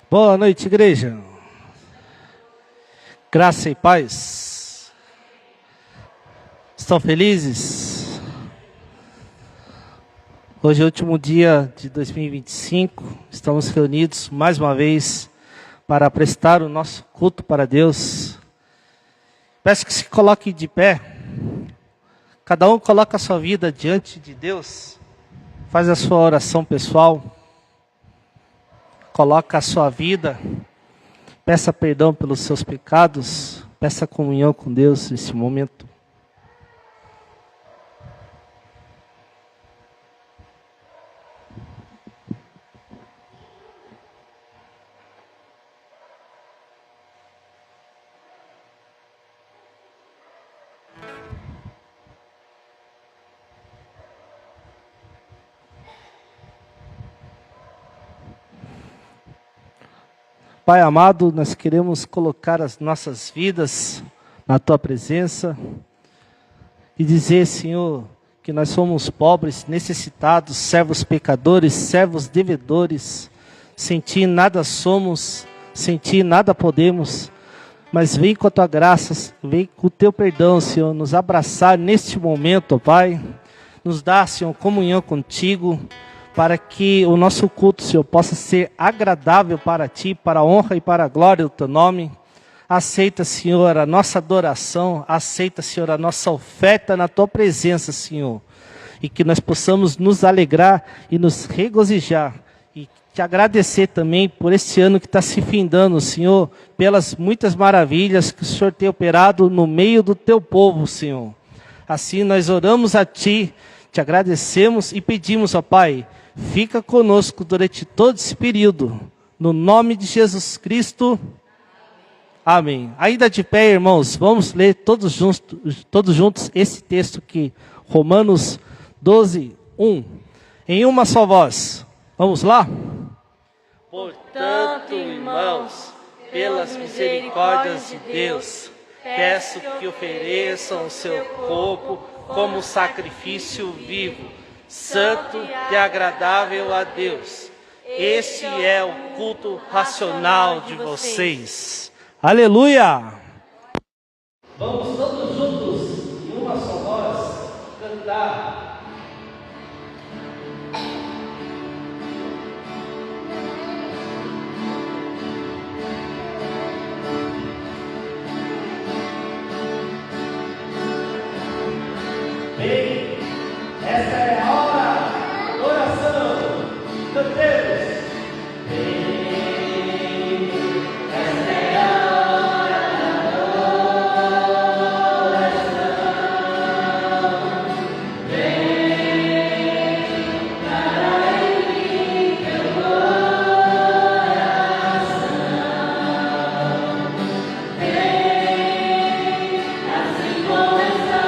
Boa noite, igreja. Graça e paz. Estão felizes? Hoje é o último dia de 2025. Estamos reunidos mais uma vez para prestar o nosso culto para Deus. Peço que se coloque de pé. Cada um coloca a sua vida diante de Deus. Faz a sua oração pessoal. Coloca a sua vida. Peça perdão pelos seus pecados. Peça comunhão com Deus nesse momento. Pai amado, nós queremos colocar as nossas vidas na Tua presença e dizer, Senhor, que nós somos pobres, necessitados, servos pecadores, servos devedores. Sem Ti nada somos, sem Ti nada podemos, mas vem com a Tua graça, vem com o Teu perdão, Senhor, nos abraçar neste momento, ó Pai. Nos dá, Senhor, comunhão contigo, para que o nosso culto, Senhor, possa ser agradável para Ti, para a honra e para a glória do Teu nome. Aceita, Senhor, a nossa adoração, aceita, Senhor, a nossa oferta na Tua presença, Senhor. E que nós possamos nos alegrar e nos regozijar. E Te agradecer também por este ano que está se findando, Senhor, pelas muitas maravilhas que o Senhor tem operado no meio do Teu povo, Senhor. Assim nós oramos a Ti, Te agradecemos e pedimos, ó Pai, fica conosco durante todo esse período. No nome de Jesus Cristo. Amém. Ainda de pé, irmãos, vamos ler todos juntos esse texto aqui. Romanos 12, 1. Em uma só voz. Vamos lá? Portanto, irmãos, pelas misericórdias de Deus, peço que ofereçam o seu corpo como sacrifício vivo, santo e agradável a Deus. Este é o culto racional de vocês. Aleluia! Vamos todos juntos, em uma só voz, cantar. Bem, essa é a hora da oração. Cantemos. Essa é a hora da oração. Vem para em meu coração. Vem assim começar.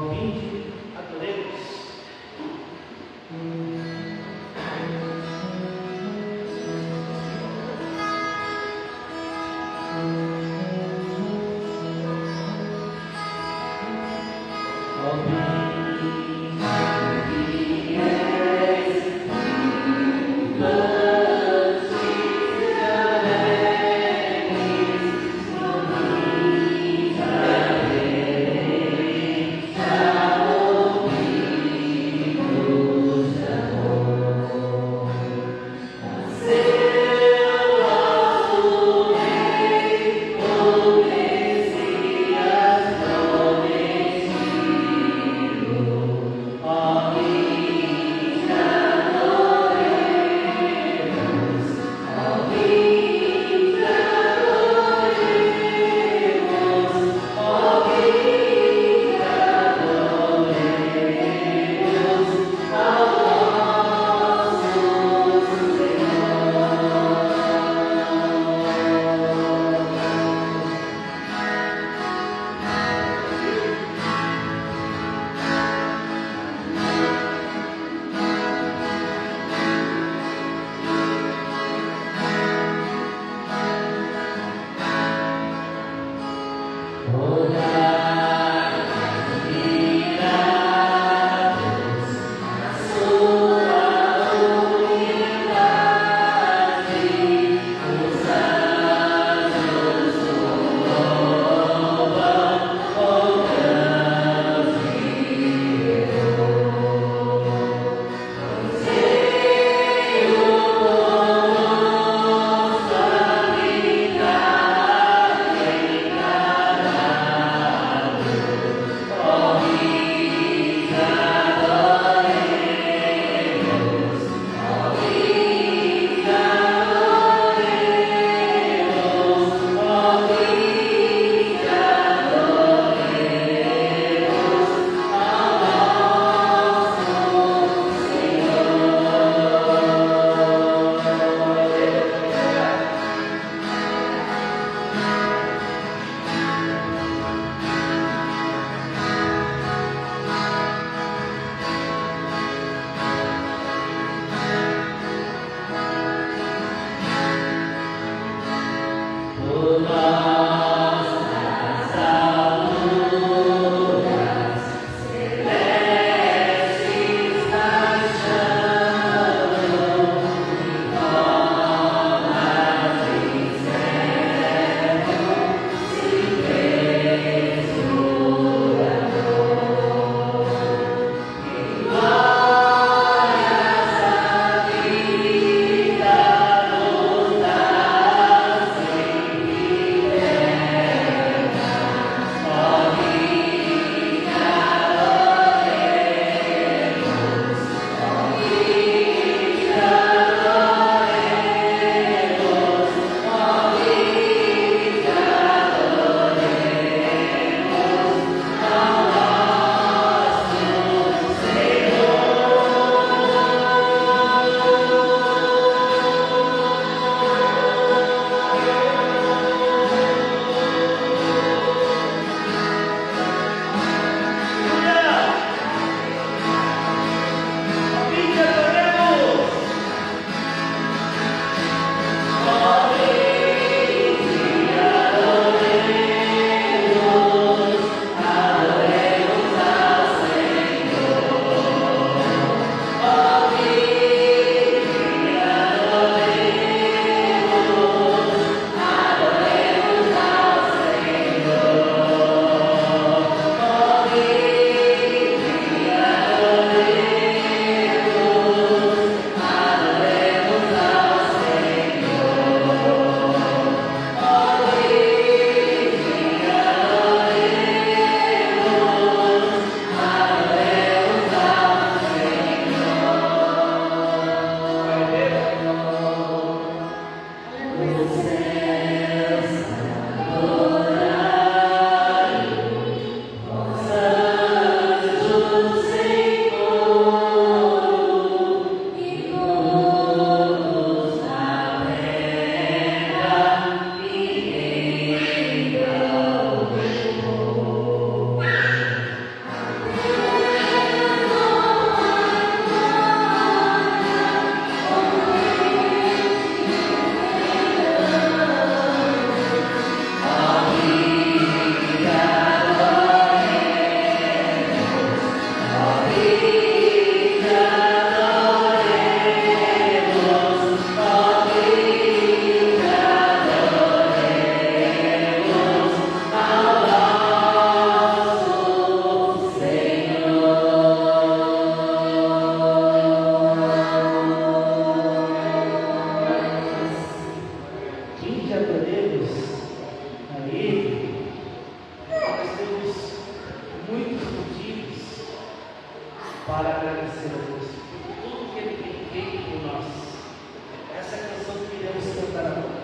Vinde, adoremos. para agradecer a Deus por tudo que Ele tem feito por nós. Essa é a canção que iremos cantar agora.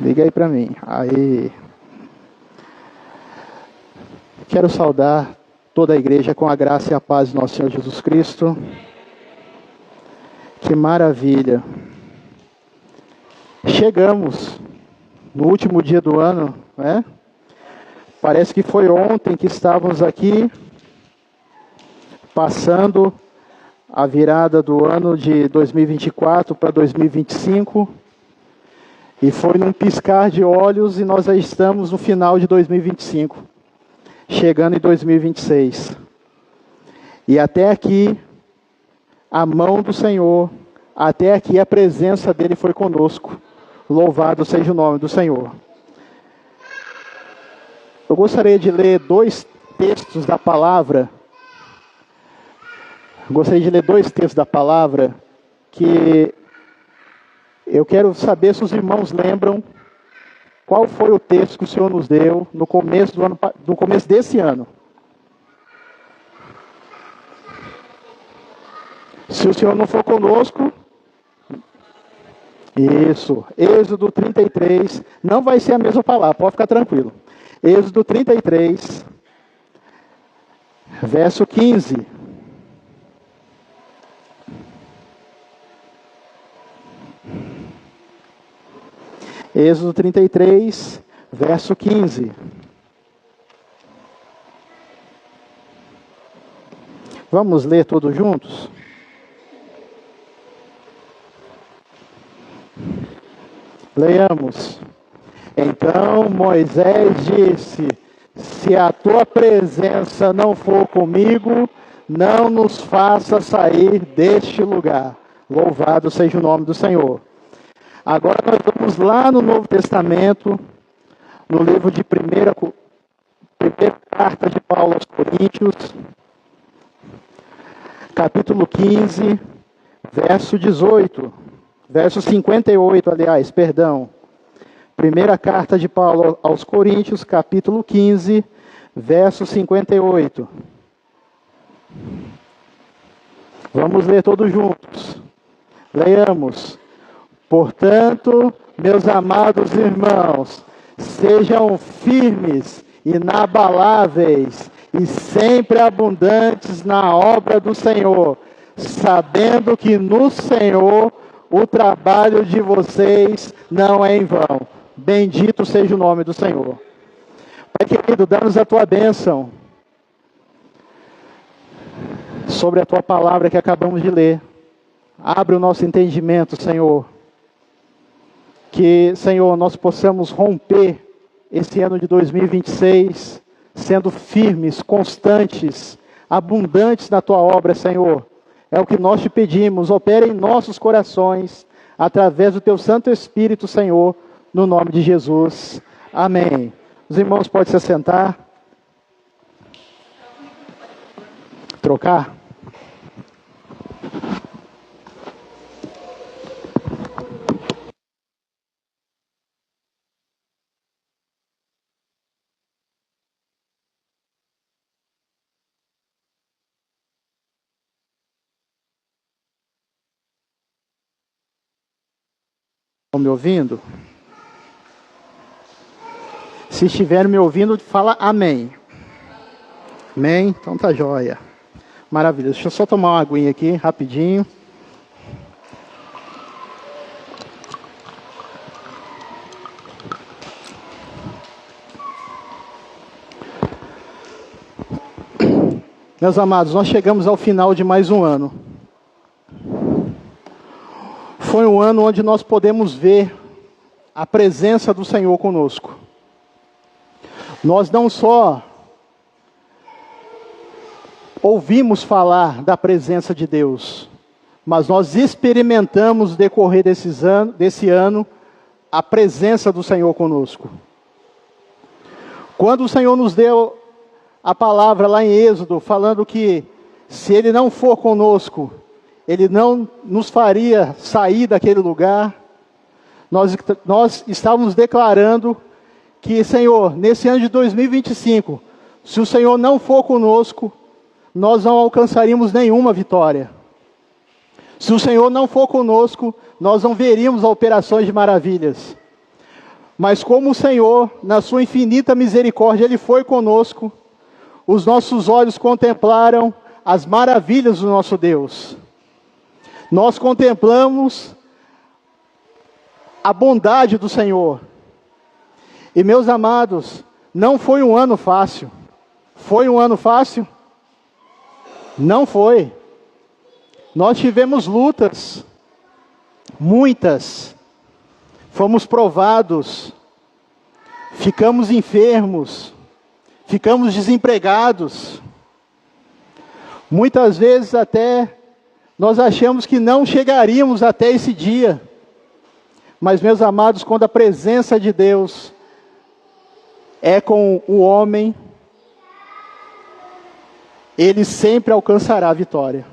Liga aí para mim. Aí. Quero saudar toda a igreja com a graça e a paz do nosso Senhor Jesus Cristo. Que maravilha. Chegamos no último dia do ano, né? Parece que foi ontem que estávamos aqui, passando a virada do ano de 2024 para 2025. E foi num piscar de olhos e nós já estamos no final de 2025, chegando em 2026. E até aqui, a mão do Senhor, até aqui a presença dele foi conosco. Louvado seja o nome do Senhor. Eu gostaria de ler dois textos da palavra. Que eu quero saber se os irmãos lembram qual foi o texto que o Senhor nos deu no começo desse ano. Se o Senhor não for conosco, isso, Êxodo 33, não vai ser a mesma palavra, pode ficar tranquilo. Êxodo 33, verso 15. Êxodo 33, verso 15. Vamos ler todos juntos? Leiamos. Então Moisés disse: se a tua presença não for comigo, não nos faça sair deste lugar. Louvado seja o nome do Senhor. Agora nós vamos lá no Novo Testamento, no livro de primeira carta de Paulo aos Coríntios, capítulo 15, verso 18. Verso 58, aliás, perdão. Primeira carta de Paulo aos Coríntios, capítulo 15, verso 58. Vamos ler todos juntos. Leiamos. Portanto, meus amados irmãos, sejam firmes, inabaláveis e sempre abundantes na obra do Senhor, sabendo que no Senhor o trabalho de vocês não é em vão. Bendito seja o nome do Senhor. Pai querido, dá-nos a tua bênção sobre a tua palavra que acabamos de ler. Abre o nosso entendimento, Senhor. Que, Senhor, nós possamos romper esse ano de 2026, sendo firmes, constantes, abundantes na tua obra, Senhor. É o que nós te pedimos, opera em nossos corações, através do teu Santo Espírito, Senhor, no nome de Jesus. Amém. Os irmãos podem se assentar. Trocar? Estão me ouvindo? Se estiverem me ouvindo, fala amém. Amém? Então tá jóia. Maravilha. Deixa eu só tomar uma aguinha aqui, rapidinho. Meus amados, nós chegamos ao final de mais um ano. Foi um ano onde nós podemos ver a presença do Senhor conosco. Nós não só ouvimos falar da presença de Deus, mas nós experimentamos no decorrer desse ano a presença do Senhor conosco. Quando o Senhor nos deu a palavra lá em Êxodo, falando que se Ele não for conosco, Ele não nos faria sair daquele lugar, nós estávamos declarando que, Senhor, nesse ano de 2025, se o Senhor não for conosco, nós não alcançaríamos nenhuma vitória. Se o Senhor não for conosco, nós não veríamos operações de maravilhas. Mas como o Senhor, na sua infinita misericórdia, Ele foi conosco, os nossos olhos contemplaram as maravilhas do nosso Deus. Nós contemplamos a bondade do Senhor. E meus amados, não foi um ano fácil. Foi um ano fácil? Não foi. Nós tivemos lutas, muitas. Fomos provados, ficamos enfermos, ficamos desempregados. Muitas vezes até nós achamos que não chegaríamos até esse dia. Mas, meus amados, quando a presença de Deus é com o homem, ele sempre alcançará a vitória.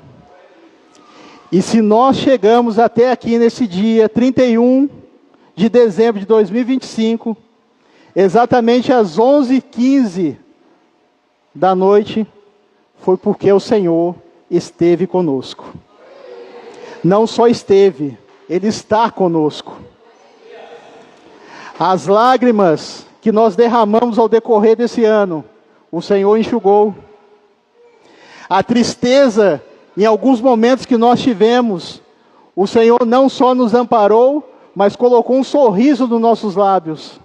E se nós chegamos até aqui nesse dia 31 de dezembro de 2025, exatamente às 11h15 da noite, foi porque o Senhor esteve conosco. Não só esteve, Ele está conosco. As lágrimas que nós derramamos ao decorrer desse ano, o Senhor enxugou. A tristeza, em alguns momentos que nós tivemos, o Senhor não só nos amparou, mas colocou um sorriso nos nossos lábios.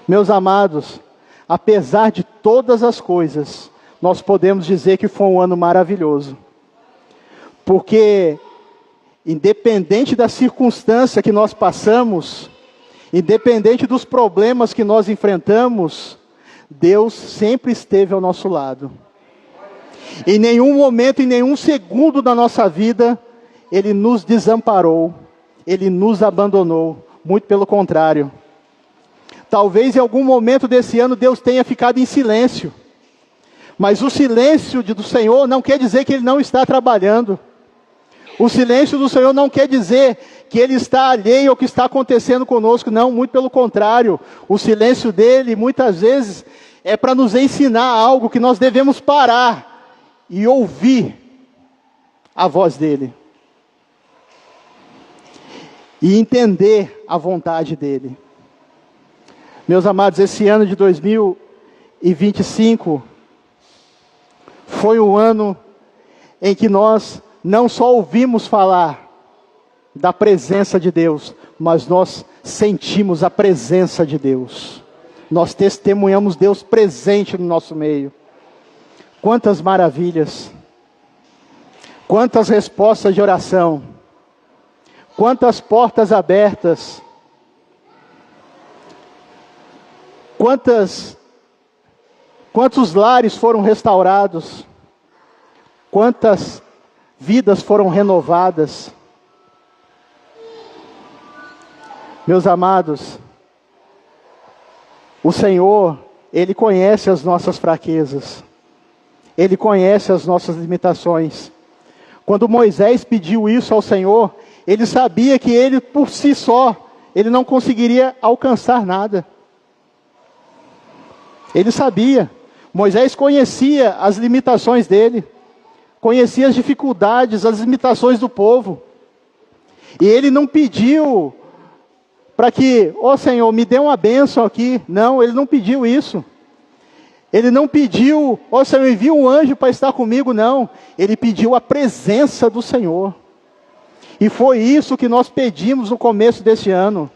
Meus amados, apesar de todas as coisas, nós podemos dizer que foi um ano maravilhoso. Porque, independente da circunstância que nós passamos, independente dos problemas que nós enfrentamos, Deus sempre esteve ao nosso lado. Em nenhum momento, em nenhum segundo da nossa vida, Ele nos desamparou, Ele nos abandonou, muito pelo contrário. Talvez em algum momento desse ano Deus tenha ficado em silêncio, mas o silêncio do Senhor não quer dizer que Ele não está trabalhando. O silêncio do Senhor não quer dizer que Ele está alheio ao que está acontecendo conosco, não, muito pelo contrário. O silêncio dEle, muitas vezes, é para nos ensinar algo que nós devemos parar e ouvir a voz dEle. E entender a vontade dEle. Meus amados, esse ano de 2025 foi um ano em que nós não só ouvimos falar da presença de Deus, mas nós sentimos a presença de Deus. Nós testemunhamos Deus presente no nosso meio. Quantas maravilhas, quantas respostas de oração, quantas portas abertas, quantos lares foram restaurados, quantas vidas foram renovadas. Meus amados, o Senhor, Ele conhece as nossas fraquezas, Ele conhece as nossas limitações. Quando Moisés pediu isso ao Senhor, ele sabia que ele por si só, ele não conseguiria alcançar nada. Ele sabia, Moisés conhecia as limitações dele, conhecia as dificuldades, as limitações do povo. E ele não pediu para que, Senhor, me dê uma bênção aqui. Não, ele não pediu isso. Ele não pediu, Senhor, envia um anjo para estar comigo, não. Ele pediu a presença do Senhor. E foi isso que nós pedimos no começo deste ano.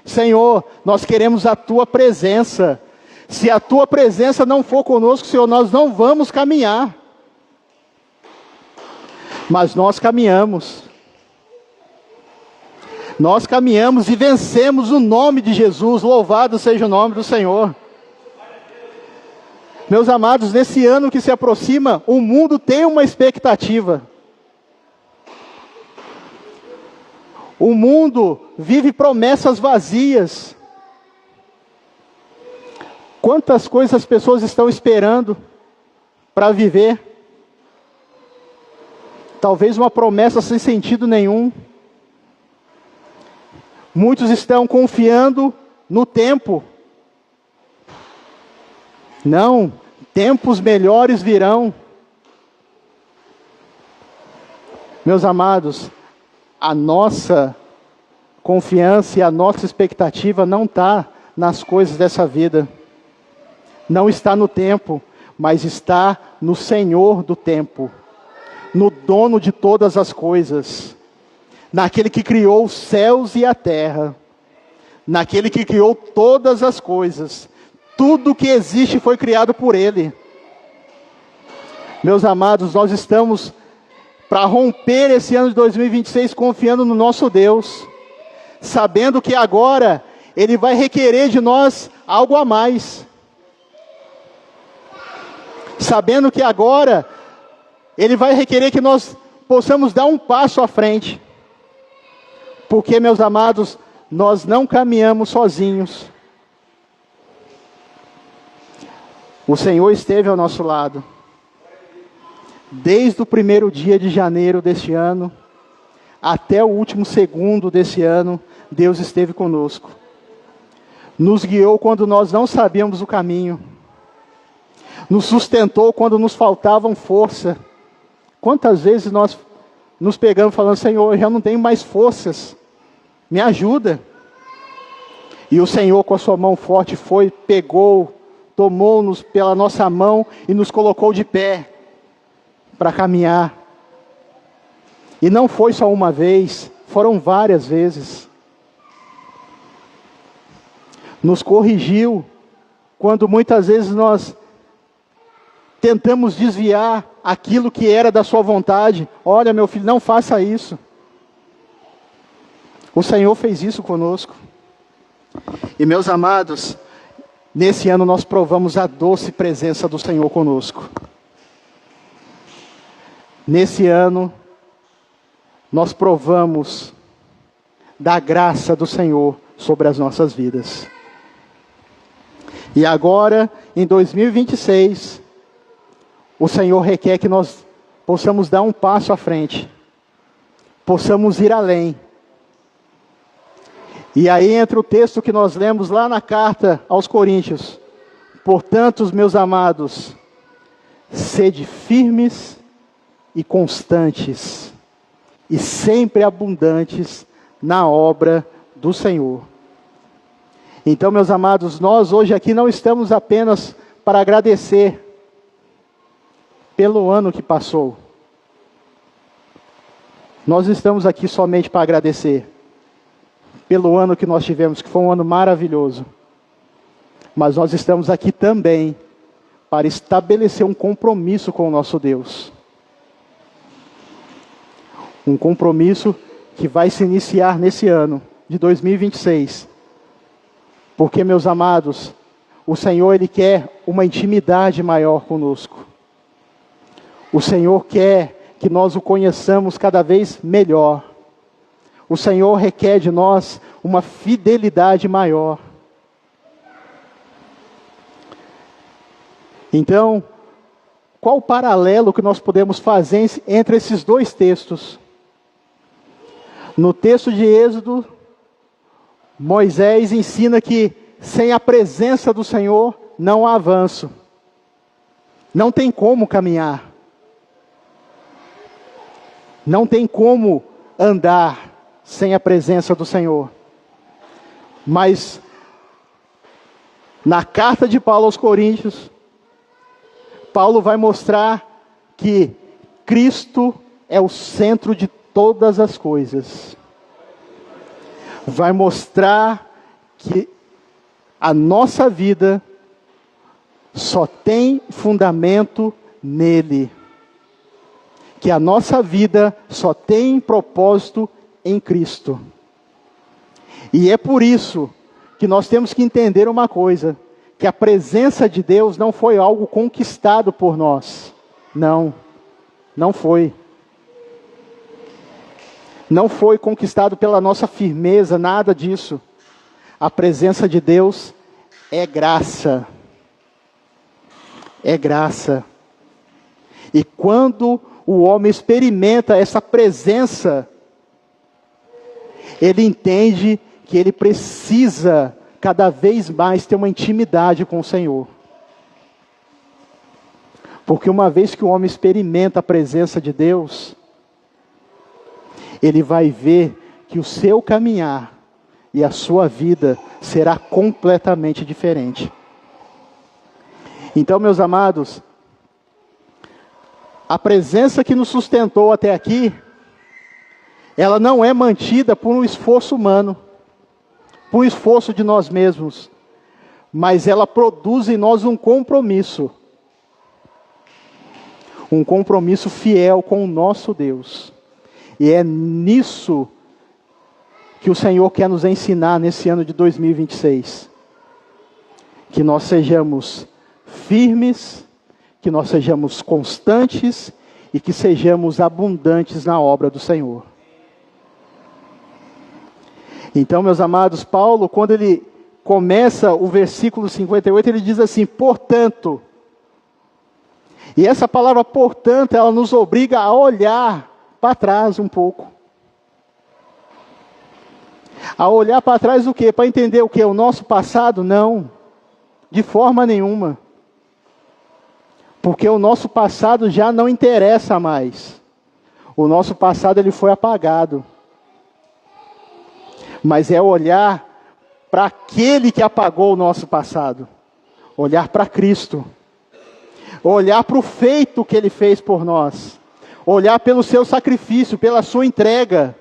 Senhor, nós queremos a Tua presença. Se a Tua presença não for conosco, Senhor, nós não vamos caminhar. Mas nós caminhamos. Nós caminhamos e vencemos o nome de Jesus. Louvado seja o nome do Senhor. Meus amados, nesse ano que se aproxima, o mundo tem uma expectativa. O mundo vive promessas vazias. Quantas coisas as pessoas estão esperando para viver? Talvez uma promessa sem sentido nenhum. Muitos estão confiando no tempo. Não, tempos melhores virão. Meus amados, a nossa confiança e a nossa expectativa não está nas coisas dessa vida. Não está no tempo, mas está no Senhor do tempo, no dono de todas as coisas, naquele que criou os céus e a terra, naquele que criou todas as coisas. Tudo que existe foi criado por Ele. Meus amados, nós estamos para romper esse ano de 2026 confiando no nosso Deus, sabendo que agora Ele vai requerer de nós algo a mais. Sabendo que agora Ele vai requerer que nós possamos dar um passo à frente. Porque, meus amados, nós não caminhamos sozinhos. O Senhor esteve ao nosso lado. Desde o primeiro dia de janeiro deste ano, até o último segundo desse ano, Deus esteve conosco. Nos guiou quando nós não sabíamos o caminho. Nos sustentou quando nos faltavam força. Quantas vezes nós nos pegamos falando: Senhor, eu já não tenho mais forças, me ajuda. E o Senhor, com a sua mão forte, pegou, tomou-nos pela nossa mão e nos colocou de pé para caminhar. E não foi só uma vez, foram várias vezes. Nos corrigiu quando muitas vezes nós tentamos desviar aquilo que era da sua vontade. Olha, meu filho, não faça isso. O Senhor fez isso conosco. E, meus amados, nesse ano nós provamos a doce presença do Senhor conosco. Nesse ano, nós provamos da graça do Senhor sobre as nossas vidas. E agora, em 2026, o Senhor requer que nós possamos dar um passo à frente, possamos ir além. E aí entra o texto que nós lemos lá na carta aos Coríntios: portanto, meus amados, sede firmes e constantes, e sempre abundantes na obra do Senhor. Então, meus amados, nós hoje aqui não estamos apenas para agradecer pelo ano que passou. Nós estamos aqui somente para agradecer pelo ano que nós tivemos, que foi um ano maravilhoso. Mas nós estamos aqui também para estabelecer um compromisso com o nosso Deus. Um compromisso que vai se iniciar nesse ano de 2026. Porque, meus amados, o Senhor, Ele quer uma intimidade maior conosco. O Senhor quer que nós o conheçamos cada vez melhor. O Senhor requer de nós uma fidelidade maior. Então, qual o paralelo que nós podemos fazer entre esses dois textos? No texto de Êxodo, Moisés ensina que sem a presença do Senhor não há avanço. Não tem como caminhar. Não tem como andar sem a presença do Senhor. Mas na carta de Paulo aos Coríntios, Paulo vai mostrar que Cristo é o centro de todas as coisas. Vai mostrar que a nossa vida só tem fundamento nele. Que a nossa vida só tem propósito em Cristo. E é por isso que nós temos que entender uma coisa: que a presença de Deus não foi algo conquistado por nós. Não, não foi. Não foi conquistado pela nossa firmeza, nada disso. A presença de Deus é graça. É graça. E quando o homem experimenta essa presença, ele entende que ele precisa cada vez mais ter uma intimidade com o Senhor. Porque uma vez que o homem experimenta a presença de Deus, ele vai ver que o seu caminhar e a sua vida será completamente diferente. Então, meus amados, a presença que nos sustentou até aqui, ela não é mantida por um esforço humano, por um esforço de nós mesmos, mas ela produz em nós um compromisso fiel com o nosso Deus. E é nisso que o Senhor quer nos ensinar nesse ano de 2026. Que nós sejamos firmes, que nós sejamos constantes e que sejamos abundantes na obra do Senhor. Então, meus amados, Paulo, quando ele começa o versículo 58, ele diz assim: portanto. E essa palavra portanto, ela nos obriga a olhar para trás um pouco. A olhar para trás o quê? Para entender o quê? O nosso passado? Não. De forma nenhuma. Porque o nosso passado já não interessa mais. O nosso passado ele foi apagado. Mas é olhar para aquele que apagou o nosso passado. Olhar para Cristo. Olhar para o feito que Ele fez por nós. Olhar pelo seu sacrifício, pela sua entrega.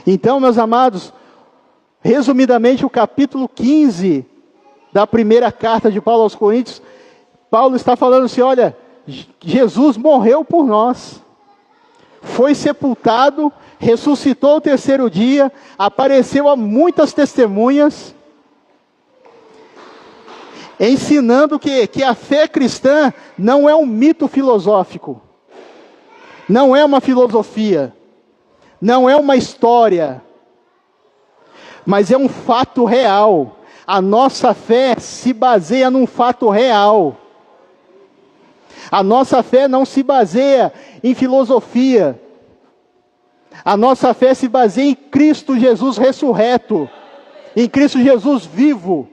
Então, meus amados, resumidamente o capítulo 15 da primeira carta de Paulo aos Coríntios, Paulo está falando assim, olha, Jesus morreu por nós. Foi sepultado, ressuscitou ao terceiro dia, apareceu a muitas testemunhas, ensinando que a fé cristã não é um mito filosófico, não é uma filosofia, não é uma história, mas é um fato real. A nossa fé se baseia num fato real. A nossa fé não se baseia em filosofia. A nossa fé se baseia em Cristo Jesus ressurreto, em Cristo Jesus vivo.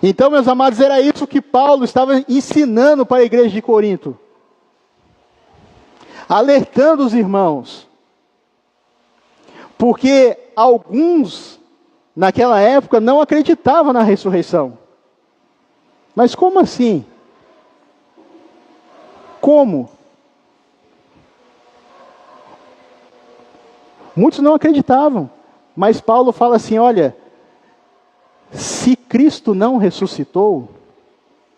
Então, meus amados, era isso que Paulo estava ensinando para a igreja de Corinto. Alertando os irmãos. Porque alguns, naquela época, não acreditavam na ressurreição. Mas como assim? Como? Muitos não acreditavam. Mas Paulo fala assim, olha, se Cristo não ressuscitou,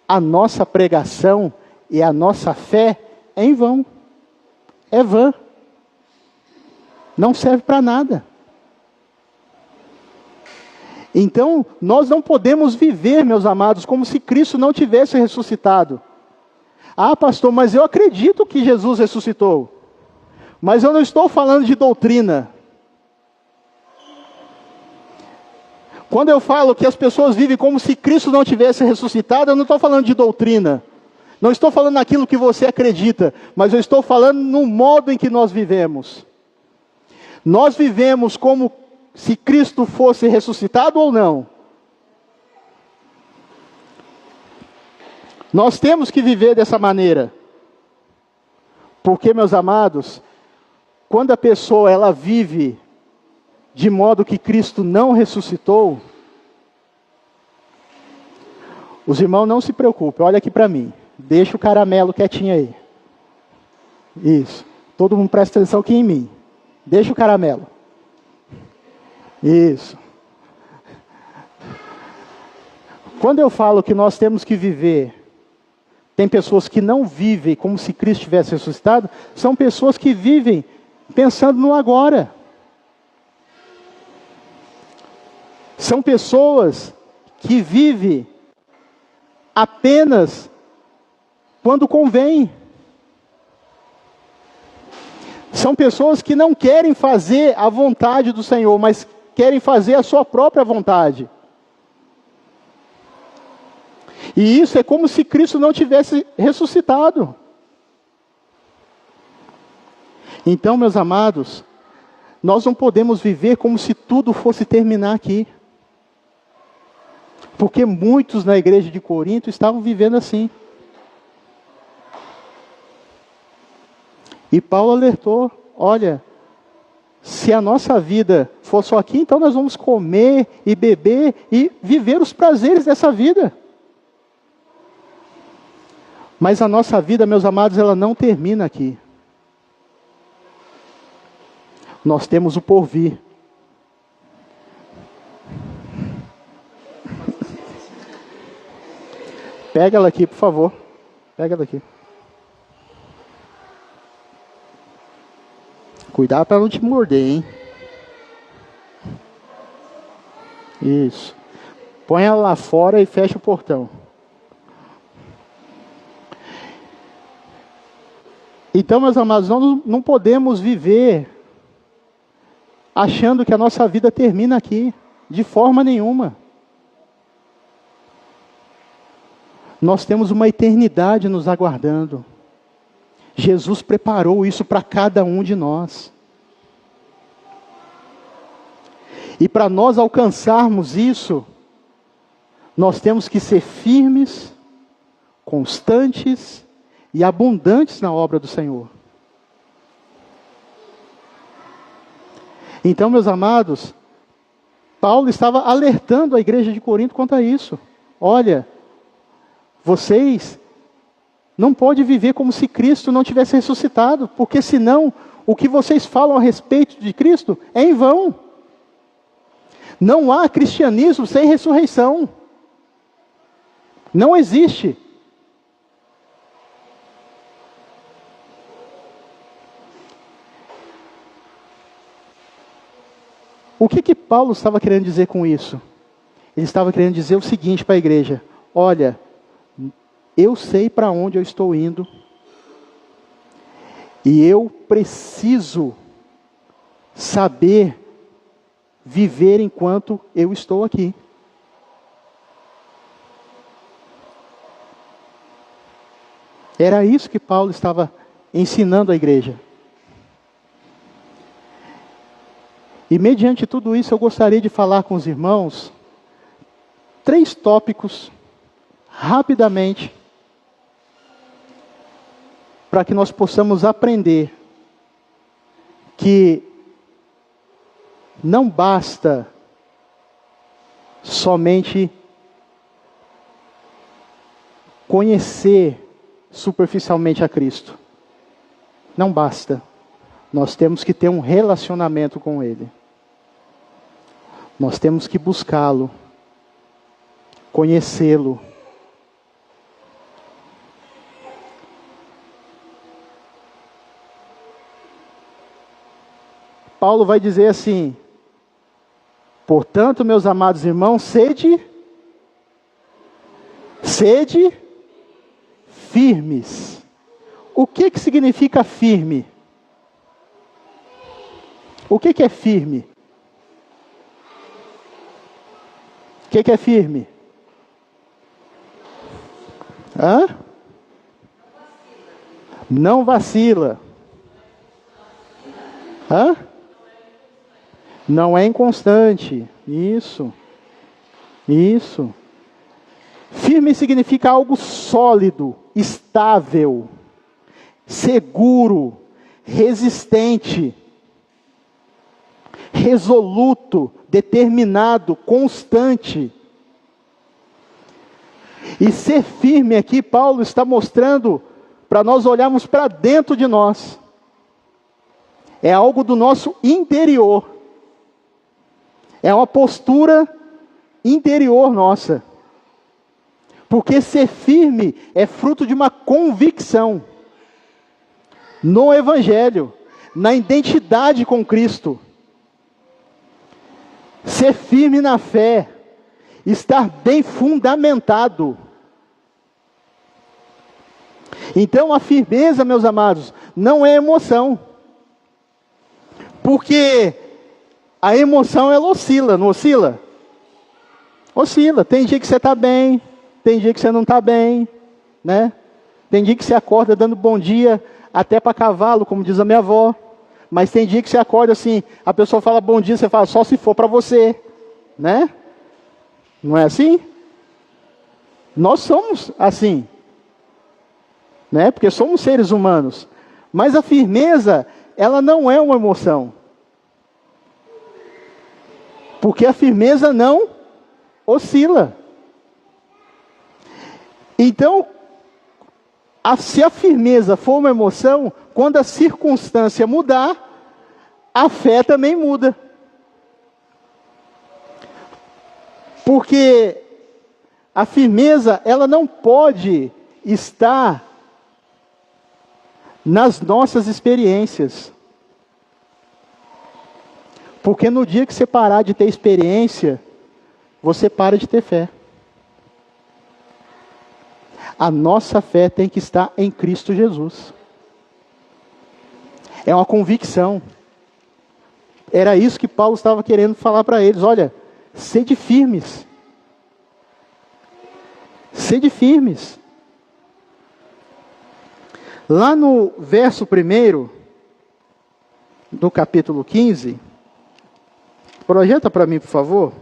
a nossa pregação e a nossa fé é em vão. É vã. Não serve para nada. Então, nós não podemos viver, meus amados, como se Cristo não tivesse ressuscitado. Ah, pastor, mas eu acredito que Jesus ressuscitou. Mas eu não estou falando de doutrina. Quando eu falo que as pessoas vivem como se Cristo não tivesse ressuscitado, eu não estou falando de doutrina. Não estou falando naquilo que você acredita, mas eu estou falando no modo em que nós vivemos. Nós vivemos como se Cristo fosse ressuscitado ou não? Nós temos que viver dessa maneira. Porque, meus amados, quando a pessoa ela vive de modo que Cristo não ressuscitou, os irmãos não se preocupem, olha aqui para mim. Deixa o caramelo quietinho aí. Isso. Todo mundo presta atenção aqui em mim. Deixa o caramelo. Isso. Quando eu falo que nós temos que viver, tem pessoas que não vivem como se Cristo tivesse ressuscitado, são pessoas que vivem pensando no agora. São pessoas que vivem apenas quando convém. São pessoas que não querem fazer a vontade do Senhor, mas querem fazer a sua própria vontade. E isso é como se Cristo não tivesse ressuscitado. Então, meus amados, nós não podemos viver como se tudo fosse terminar aqui. Porque muitos na igreja de Corinto estavam vivendo assim. E Paulo alertou, olha, Se a nossa vida for só aqui, então nós vamos comer e beber e viver os prazeres dessa vida. Mas a nossa vida, meus amados, ela não termina aqui. Nós temos o porvir. Pega ela aqui, por favor. Pega ela aqui. Cuidado para não te morder, hein? Isso. Põe ela lá fora e fecha o portão. Então, meus amados, nós não podemos viver achando que a nossa vida termina aqui. De forma nenhuma. Nós temos uma eternidade nos aguardando. Jesus preparou isso para cada um de nós. E para nós alcançarmos isso, nós temos que ser firmes, constantes e abundantes na obra do Senhor. Então, meus amados, Paulo estava alertando a igreja de Corinto quanto a isso. Olha, vocês não podem viver como se Cristo não tivesse ressuscitado, porque senão o que vocês falam a respeito de Cristo é em vão. Não há cristianismo sem ressurreição. Não existe. O que Paulo estava querendo dizer com isso? Ele estava querendo dizer o seguinte para a igreja: olha, eu sei para onde eu estou indo, e eu preciso saber viver enquanto eu estou aqui. Era isso que Paulo estava ensinando à igreja. E mediante tudo isso, eu gostaria de falar com os irmãos 3 tópicos, rapidamente, para que nós possamos aprender que não basta somente conhecer superficialmente a Cristo. Não basta. Nós temos que ter um relacionamento com Ele. Nós temos que buscá-lo, conhecê-lo. Paulo vai dizer assim: portanto, meus amados irmãos, sede firmes. O que significa firme? O que é firme? O que é firme? Hã? Não vacila. Hã? Não é inconstante. Isso. Isso. Firme significa algo sólido, estável, seguro, resistente, resoluto, determinado, constante. E ser firme aqui, Paulo está mostrando para nós olharmos para dentro de nós. É algo do nosso interior. É uma postura interior nossa. Porque ser firme é fruto de uma convicção no Evangelho, na identidade com Cristo. Ser firme na fé, estar bem fundamentado. Então a firmeza, meus amados, não é emoção. Porque a emoção ela oscila, não oscila? Oscila, tem dia que você está bem, tem dia que você não está bem, né? Tem dia que você acorda dando bom dia até para cavalo, como diz a minha avó. Mas tem dia que você acorda assim, a pessoa fala bom dia, você fala só se for para você, né? Não é assim? Nós somos assim, né? Porque somos seres humanos. Mas a firmeza, ela não é uma emoção. Porque a firmeza não oscila. Então, se a firmeza for uma emoção, quando a circunstância mudar, a fé também muda. Porque a firmeza, ela não pode estar nas nossas experiências. Porque no dia que você parar de ter experiência, você para de ter fé. A nossa fé tem que estar em Cristo Jesus. É uma convicção. Era isso que Paulo estava querendo falar para eles. Olha, sede firmes. Sede firmes. Lá no verso 1 do capítulo 15, projeta para mim, por favor.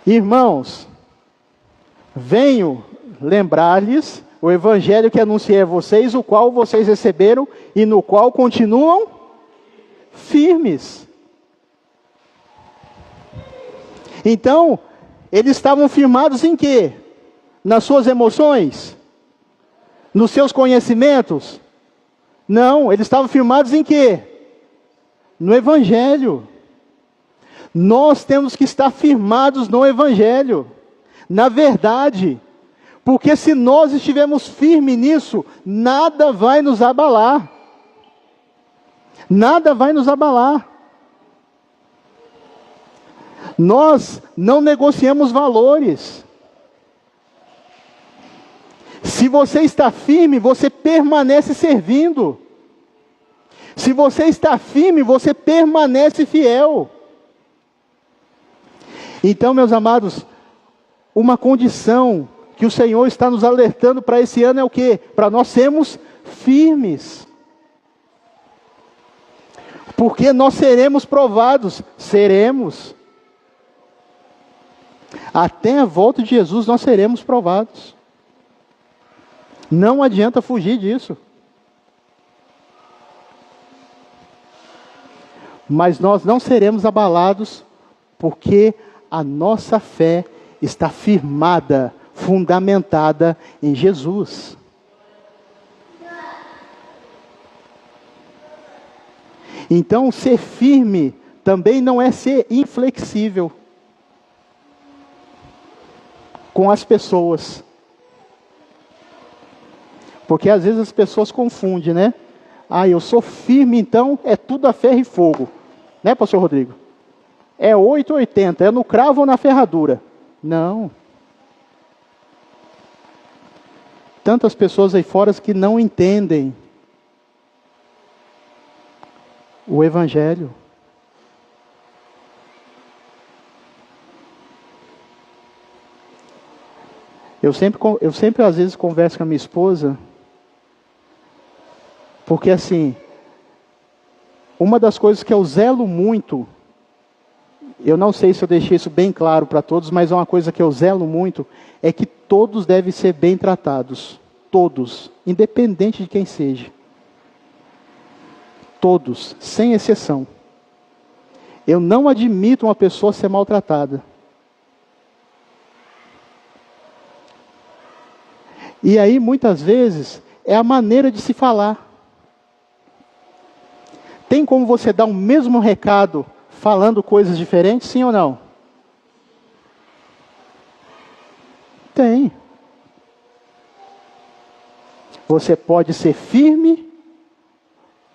Irmãos, venho lembrar-lhes o evangelho que anunciei a vocês, o qual vocês receberam e no qual continuam firmes. Então, eles estavam firmados em quê? Nas suas emoções? Nos seus conhecimentos? Não, eles estavam firmados em quê? No evangelho. Nós temos que estar firmados no evangelho, na verdade. Porque se nós estivermos firmes nisso, nada vai nos abalar. Nada vai nos abalar. Nós não negociamos valores. Se você está firme, você permanece servindo. Se você está firme, você permanece fiel. Então, meus amados, uma condição que o Senhor está nos alertando para esse ano é o quê? Para nós sermos firmes. Porque nós seremos provados. Seremos. Até a volta de Jesus nós seremos provados. Não adianta fugir disso. Mas nós não seremos abalados, porque a nossa fé está firmada, fundamentada em Jesus. Então, ser firme também não é ser inflexível com as pessoas. Porque às vezes as pessoas confundem, né? Ah, eu sou firme, então é tudo a ferro e fogo. Né, pastor Rodrigo? É 880, é no cravo ou na ferradura? Não. Tantas pessoas aí fora que não entendem o Evangelho. Eu sempre às vezes converso com a minha esposa, porque assim, uma das coisas que eu zelo muito, eu não sei se eu deixei isso bem claro para todos, mas é uma coisa que eu zelo muito, é que todos devem ser bem tratados. Todos, independente de quem seja. Todos, sem exceção. Eu não admito uma pessoa ser maltratada. E aí, muitas vezes, é a maneira de se falar. Tem como você dar o mesmo recado falando coisas diferentes, sim ou não? Tem. Você pode ser firme,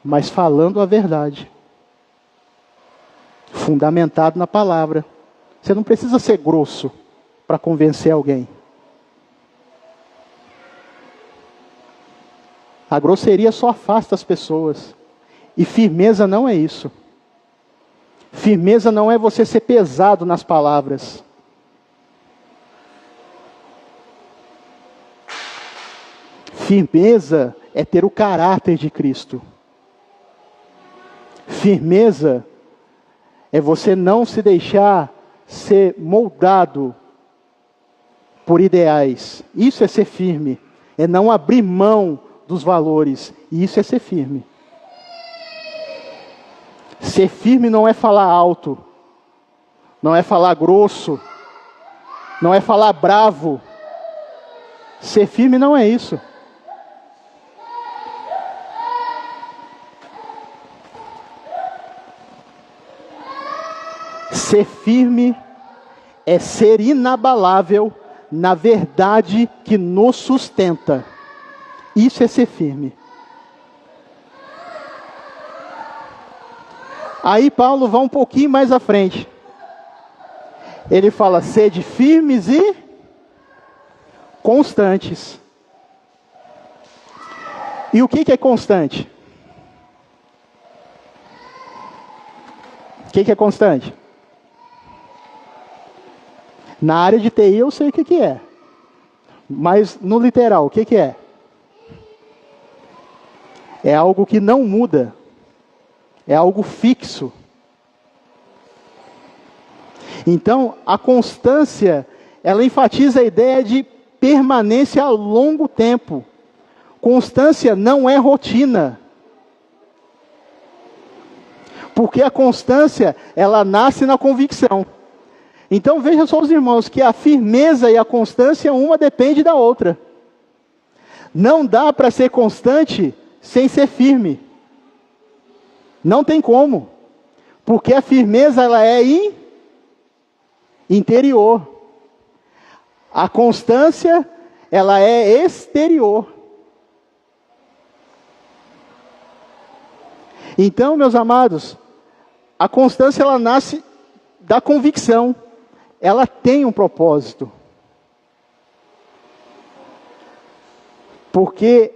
mas falando a verdade. Fundamentado na palavra. Você não precisa ser grosso para convencer alguém. A grosseria só afasta as pessoas. E firmeza não é isso. Firmeza não é você ser pesado nas palavras. Firmeza é ter o caráter de Cristo. Firmeza é você não se deixar ser moldado por ideais. Isso é ser firme. É não abrir mão dos valores. E isso é ser firme. Ser firme não é falar alto, não é falar grosso, não é falar bravo. Ser firme não é isso. Ser firme é ser inabalável na verdade que nos sustenta. Isso é ser firme. Aí Paulo vai um pouquinho mais à frente. Ele fala: sede firmes e constantes. E o que é constante? O que é constante? Na área de TI eu sei o que é. Mas no literal, o que é? É algo que não muda. É algo fixo. Então, a constância, ela enfatiza a ideia de permanência a longo tempo. Constância não é rotina. Porque a constância, ela nasce na convicção. Então, veja só os irmãos, que a firmeza e a constância, uma depende da outra. Não dá para ser constante sem ser firme. Não tem como. Porque a firmeza, ela é interior. A constância, ela é exterior. Então, meus amados, a constância, ela nasce da convicção. Ela tem um propósito. Porque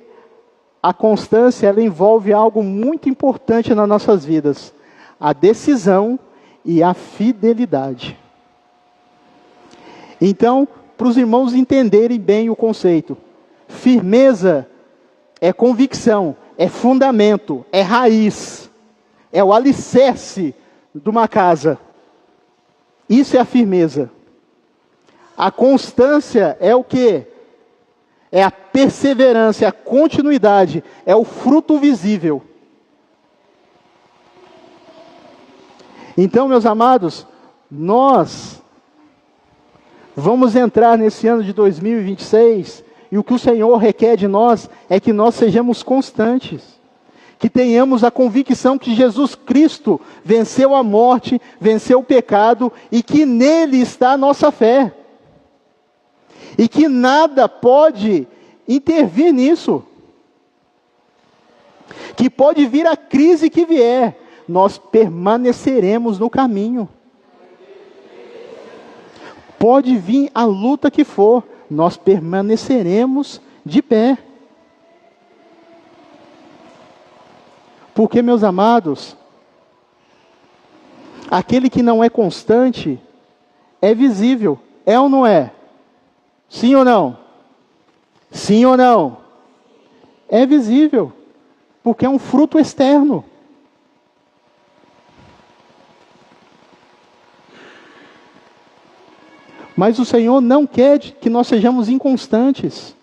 a constância, ela envolve algo muito importante nas nossas vidas: a decisão e a fidelidade. Então, para os irmãos entenderem bem o conceito, firmeza é convicção, é fundamento, é raiz, é o alicerce de uma casa. Isso é a firmeza. A constância é o quê? É a perseverança, é a continuidade, é o fruto visível. Então, meus amados, nós vamos entrar nesse ano de 2026, e o que o Senhor requer de nós é que nós sejamos constantes. Que tenhamos a convicção que Jesus Cristo venceu a morte, venceu o pecado, e que nele está a nossa fé. E que nada pode intervir nisso. Que pode vir a crise que vier, nós permaneceremos no caminho. Pode vir a luta que for, nós permaneceremos de pé. Porque, meus amados, aquele que não é constante é visível. É ou não é? Sim ou não? Sim ou não? É visível. Porque é um fruto externo. Mas o Senhor não quer que nós sejamos inconstantes.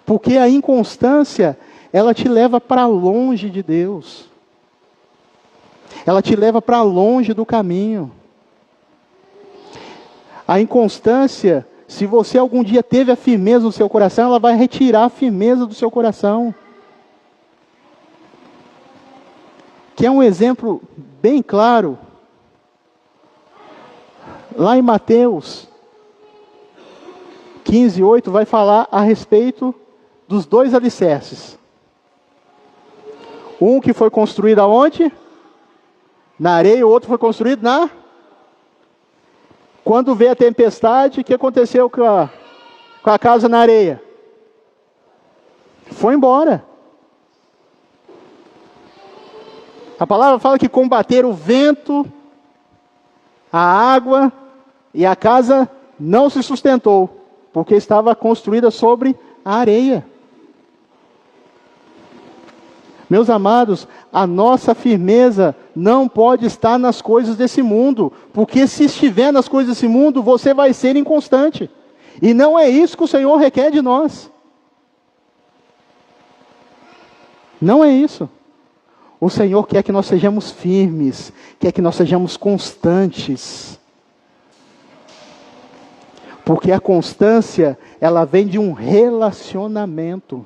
Porque a inconstância, ela te leva para longe de Deus. Ela te leva para longe do caminho. A inconstância, se você algum dia teve a firmeza no seu coração, ela vai retirar a firmeza do seu coração. Que é um exemplo bem claro. Lá em Mateus 15:8 vai falar a respeito dos dois alicerces. Um que foi construído aonde? Na areia, o outro foi construído na... Quando veio a tempestade, o que aconteceu com a casa na areia? Foi embora. A palavra fala que combateram o vento, a água, e a casa não se sustentou, porque estava construída sobre a areia. Meus amados, a nossa firmeza não pode estar nas coisas desse mundo, porque se estiver nas coisas desse mundo, você vai ser inconstante. E não é isso que o Senhor requer de nós. Não é isso. O Senhor quer que nós sejamos firmes, quer que nós sejamos constantes. Porque a constância, ela vem de um relacionamento.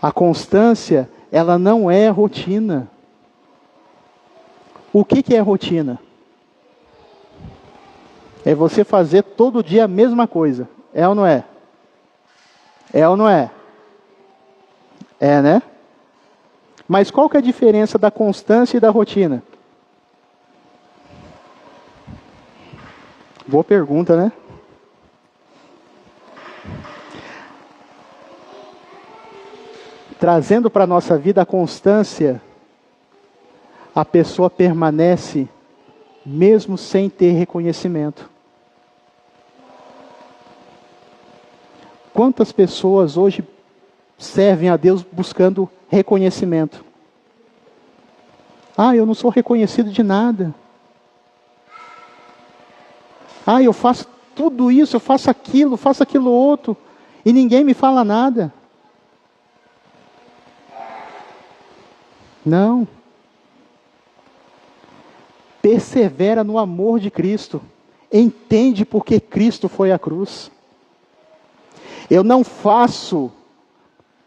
A constância, ela não é rotina. O que é rotina? É você fazer todo dia a mesma coisa. É ou não é? É ou não é? É, né? Mas qual que é a diferença da constância e da rotina? Boa pergunta, né? Trazendo para a nossa vida a constância, a pessoa permanece mesmo sem ter reconhecimento. Quantas pessoas hoje servem a Deus buscando reconhecimento? Ah, eu não sou reconhecido de nada. Ah, eu faço tudo isso, eu faço aquilo outro, e ninguém me fala nada. Não. Persevera no amor de Cristo. Entende por que Cristo foi à cruz. Eu não faço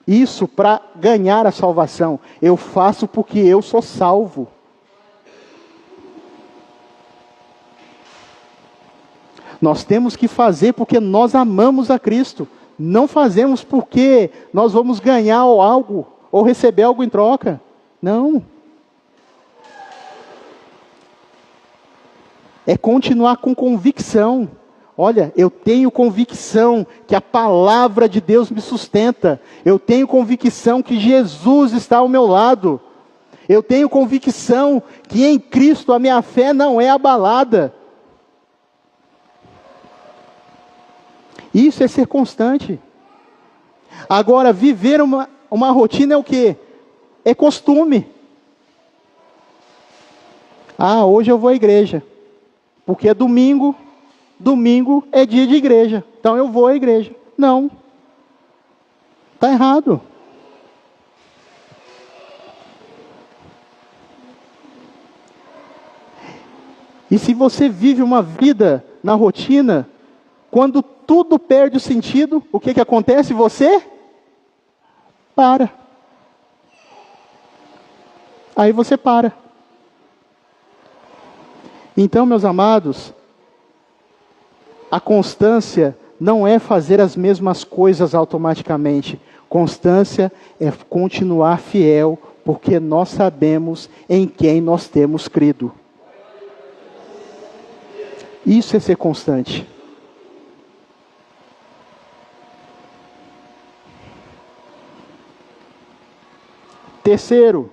isso para ganhar a salvação. Eu faço porque eu sou salvo. Nós temos que fazer porque nós amamos a Cristo. Não fazemos porque nós vamos ganhar algo ou receber algo em troca. Não. É continuar com convicção. Olha, eu tenho convicção que a palavra de Deus me sustenta. Eu tenho convicção que Jesus está ao meu lado. Eu tenho convicção que em Cristo a minha fé não é abalada. Isso é ser constante. Agora, viver uma rotina é o quê? É costume. Ah, hoje eu vou à igreja. Porque é domingo. Domingo é dia de igreja. Então eu vou à igreja. Não. Está errado. E se você vive uma vida na rotina, quando tudo perde o sentido, o que acontece? Você para. Aí você para. Então, meus amados, a constância não é fazer as mesmas coisas automaticamente. Constância é continuar fiel, porque nós sabemos em quem nós temos crido. Isso é ser constante. Terceiro,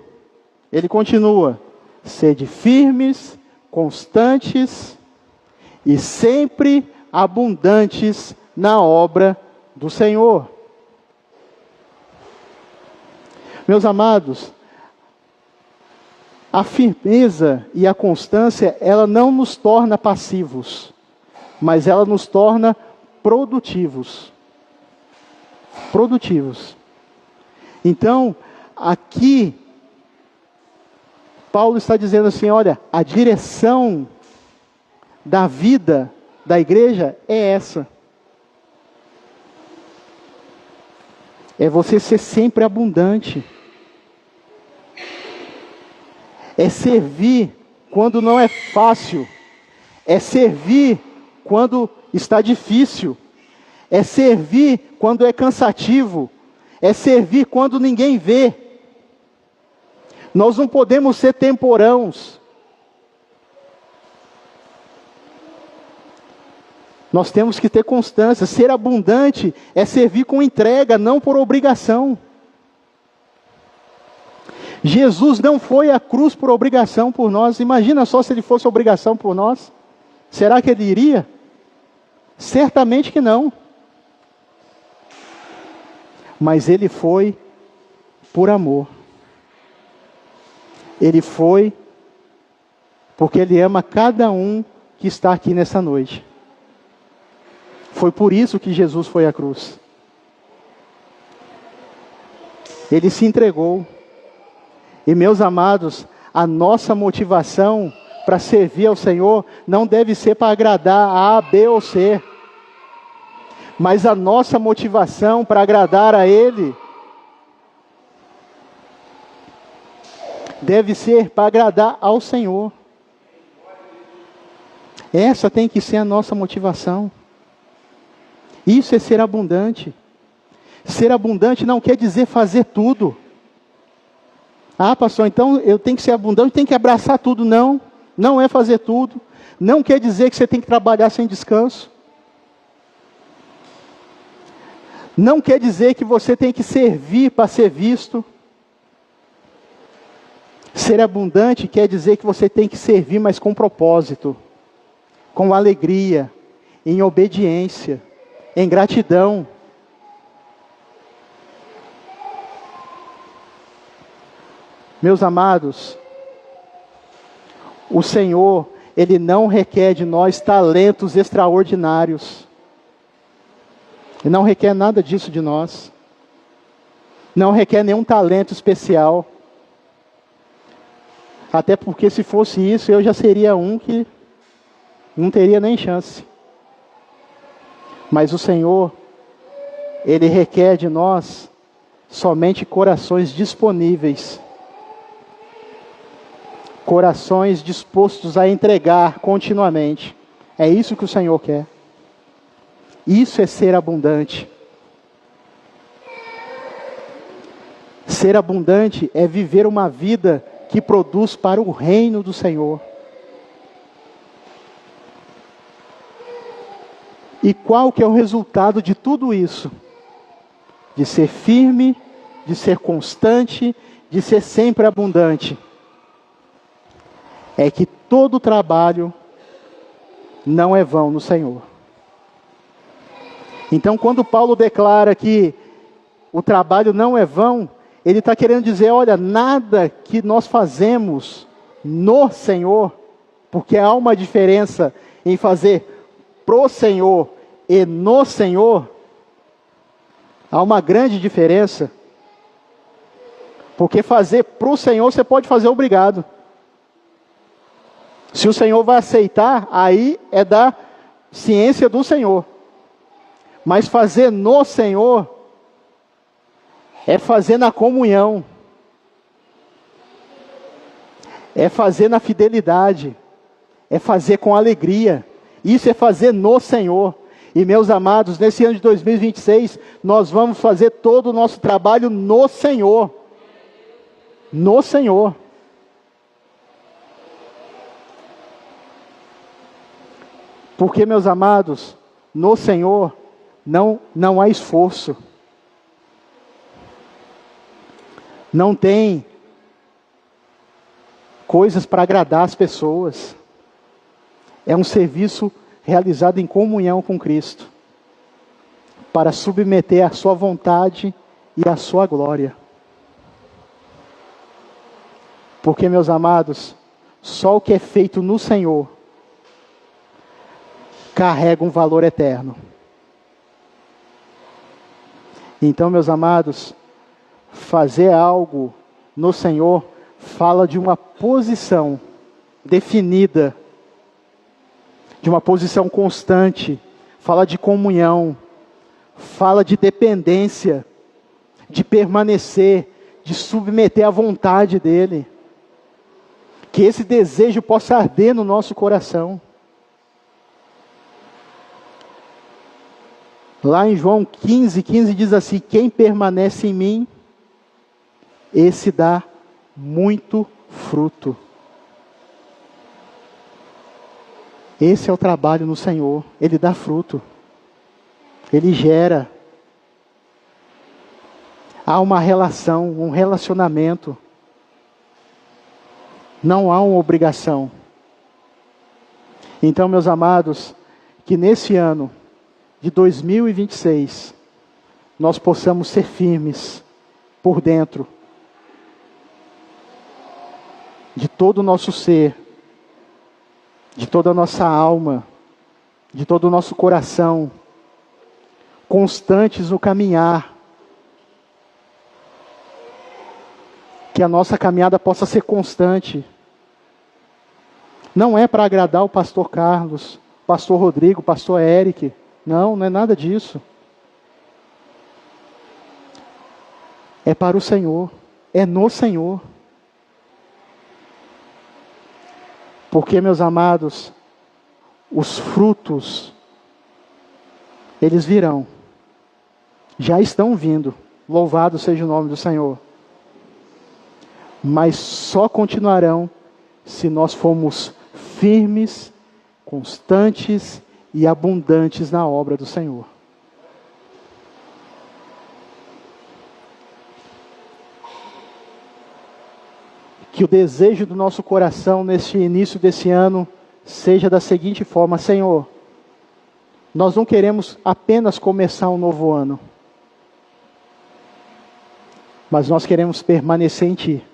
ele continua: sede firmes, constantes e sempre abundantes na obra do Senhor. Meus amados, a firmeza e a constância, ela não nos torna passivos, mas ela nos torna produtivos. Produtivos. Então, aqui, Paulo está dizendo assim, olha, a direção da vida da igreja é essa. É você ser sempre abundante. É servir quando não é fácil. É servir quando está difícil. É servir quando é cansativo. É servir quando ninguém vê. Nós não podemos ser temporãos. Nós temos que ter constância. Ser abundante é servir com entrega, não por obrigação. Jesus não foi à cruz por obrigação por nós. Imagina só se ele fosse obrigação por nós. Será que ele iria? Certamente que não. Mas ele foi por amor. Ele foi porque ele ama cada um que está aqui nessa noite. Foi por isso que Jesus foi à cruz. Ele se entregou. E meus amados, a nossa motivação para servir ao Senhor não deve ser para agradar a B ou C. Mas a nossa motivação para agradar a Ele deve ser para agradar ao Senhor. Essa tem que ser a nossa motivação. Isso é ser abundante. Ser abundante não quer dizer fazer tudo. Ah, pastor, então eu tenho que ser abundante, tenho que abraçar tudo. Não, não é fazer tudo. Não quer dizer que você tem que trabalhar sem descanso. Não quer dizer que você tem que servir para ser visto. Ser abundante quer dizer que você tem que servir, mas com propósito, com alegria, em obediência, em gratidão. Meus amados, o Senhor, Ele não requer de nós talentos extraordinários. Ele não requer nada disso de nós. Não requer nenhum talento especial. Até porque se fosse isso, eu já seria um que não teria nem chance. Mas o Senhor, Ele requer de nós somente corações disponíveis. Corações dispostos a entregar continuamente. É isso que o Senhor quer. Isso é ser abundante. Ser abundante é viver uma vida que produz para o reino do Senhor. E qual que é o resultado de tudo isso? De ser firme, de ser constante, de ser sempre abundante. É que todo trabalho não é vão no Senhor. Então, quando Paulo declara que o trabalho não é vão, ele está querendo dizer, olha, nada que nós fazemos no Senhor, porque há uma diferença em fazer pro Senhor e no Senhor, há uma grande diferença, porque fazer pro Senhor você pode fazer obrigado. Se o Senhor vai aceitar, aí é da ciência do Senhor. Mas fazer no Senhor é fazer na comunhão. É fazer na fidelidade. É fazer com alegria. Isso é fazer no Senhor. E meus amados, nesse ano de 2026, nós vamos fazer todo o nosso trabalho no Senhor. No Senhor. Porque, meus amados, no Senhor não há esforço. Não tem coisas para agradar as pessoas. É um serviço realizado em comunhão com Cristo, para submeter a sua vontade e a sua glória. Porque, meus amados, só o que é feito no Senhor carrega um valor eterno. Então, meus amados, fazer algo no Senhor fala de uma posição definida, de uma posição constante, fala de comunhão, fala de dependência, de permanecer, de submeter à vontade dEle. Que esse desejo possa arder no nosso coração. Lá em João 15:15 diz assim: quem permanece em mim, esse dá muito fruto. Esse é o trabalho no Senhor. Ele dá fruto. Ele gera. Há uma relação, um relacionamento. Não há uma obrigação. Então, meus amados, que nesse ano de 2026, nós possamos ser firmes por dentro, de todo o nosso ser, de toda a nossa alma, de todo o nosso coração, constantes no caminhar. Que a nossa caminhada possa ser constante. Não é para agradar o pastor Carlos, pastor Rodrigo, pastor Eric. Não, não é nada disso. É para o Senhor. É no Senhor. Porque, meus amados, os frutos, eles virão. Já estão vindo. Louvado seja o nome do Senhor. Mas só continuarão se nós formos firmes, constantes e abundantes na obra do Senhor. Que o desejo do nosso coração neste início desse ano seja da seguinte forma: Senhor, nós não queremos apenas começar um novo ano, mas nós queremos permanecer em Ti.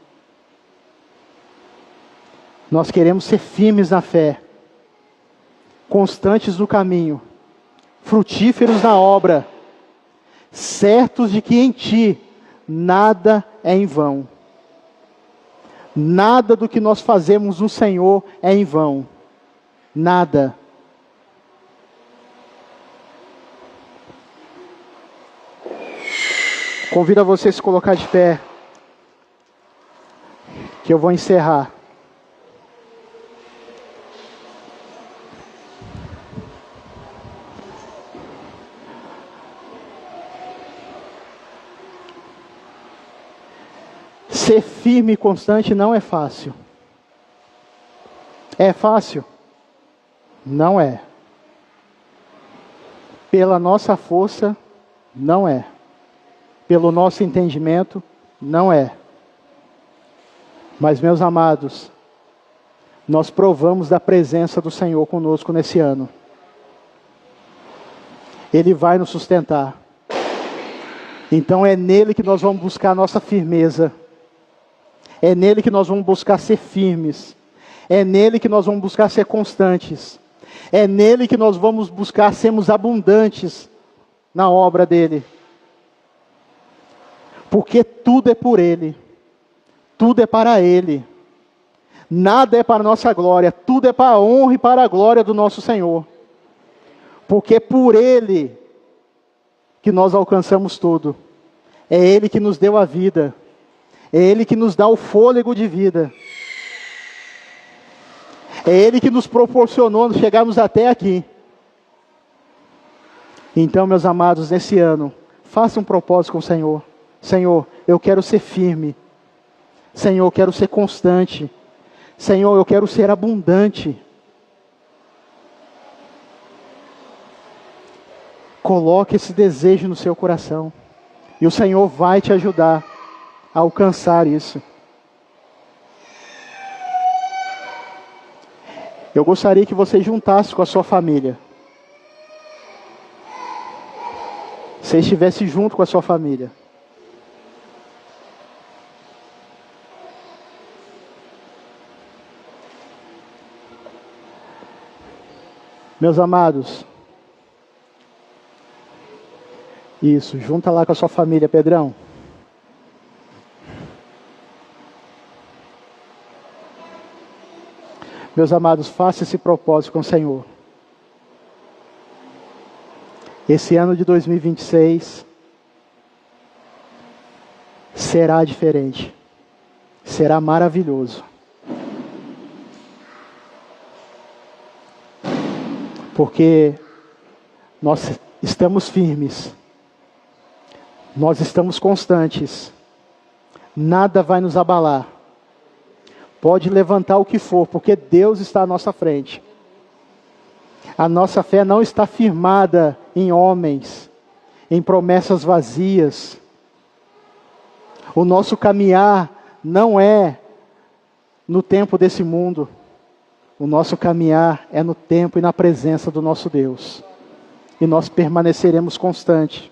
Nós queremos ser firmes na fé, constantes no caminho, frutíferos na obra, certos de que em Ti nada é em vão. Nada do que nós fazemos no Senhor é em vão. Nada. Convido a você a se colocar de pé, que eu vou encerrar. Ser firme e constante não é fácil. É fácil? Não é. Pela nossa força, não é. Pelo nosso entendimento, não é. Mas, meus amados, nós provamos da presença do Senhor conosco nesse ano. Ele vai nos sustentar. Então é nele que nós vamos buscar a nossa firmeza. É nele que nós vamos buscar ser firmes. É nele que nós vamos buscar ser constantes. É nele que nós vamos buscar sermos abundantes na obra dele. Porque tudo é por ele. Tudo é para ele. Nada é para a nossa glória. Tudo é para a honra e para a glória do nosso Senhor. Porque é por ele que nós alcançamos tudo. É ele que nos deu a vida. É Ele que nos dá o fôlego de vida. É Ele que nos proporcionou chegarmos até aqui. Então, meus amados, nesse ano, faça um propósito com o Senhor. Senhor, eu quero ser firme. Senhor, eu quero ser constante. Senhor, eu quero ser abundante. Coloque esse desejo no seu coração. E o Senhor vai te ajudar a alcançar isso. Eu gostaria que você juntasse com a sua família. Você estivesse junto com a sua família. Meus amados, isso, junta lá com a sua família, Pedrão. Meus amados, faça esse propósito com o Senhor. Esse ano de 2026 será diferente. Será maravilhoso. Porque nós estamos firmes. Nós estamos constantes. Nada vai nos abalar. Pode levantar o que for, porque Deus está à nossa frente. A nossa fé não está firmada em homens, em promessas vazias. O nosso caminhar não é no tempo desse mundo. O nosso caminhar é no tempo e na presença do nosso Deus. E nós permaneceremos constantes,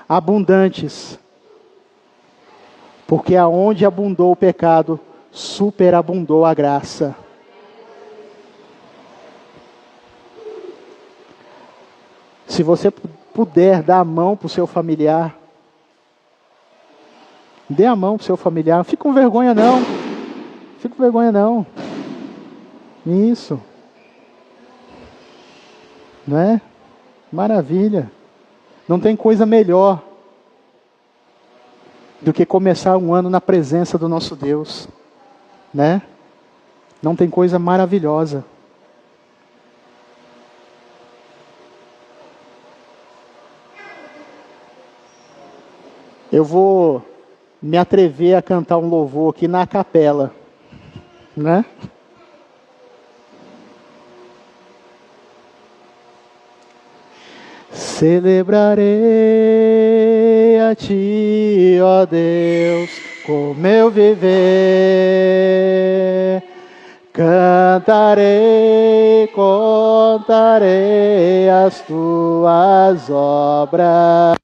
abundantes. Porque aonde abundou o pecado, superabundou a graça. Se você puder, dá a mão para o seu familiar. Dê a mão para o seu familiar. Não fica com vergonha não. Fica com vergonha não. Isso. Não é? Maravilha. Não tem coisa melhor do que começar um ano na presença do nosso Deus. Né? Não tem coisa maravilhosa. Eu vou me atrever a cantar um louvor aqui na capela, né? Celebrarei a Ti, ó Deus, com meu viver. Cantarei, contarei as Tuas obras.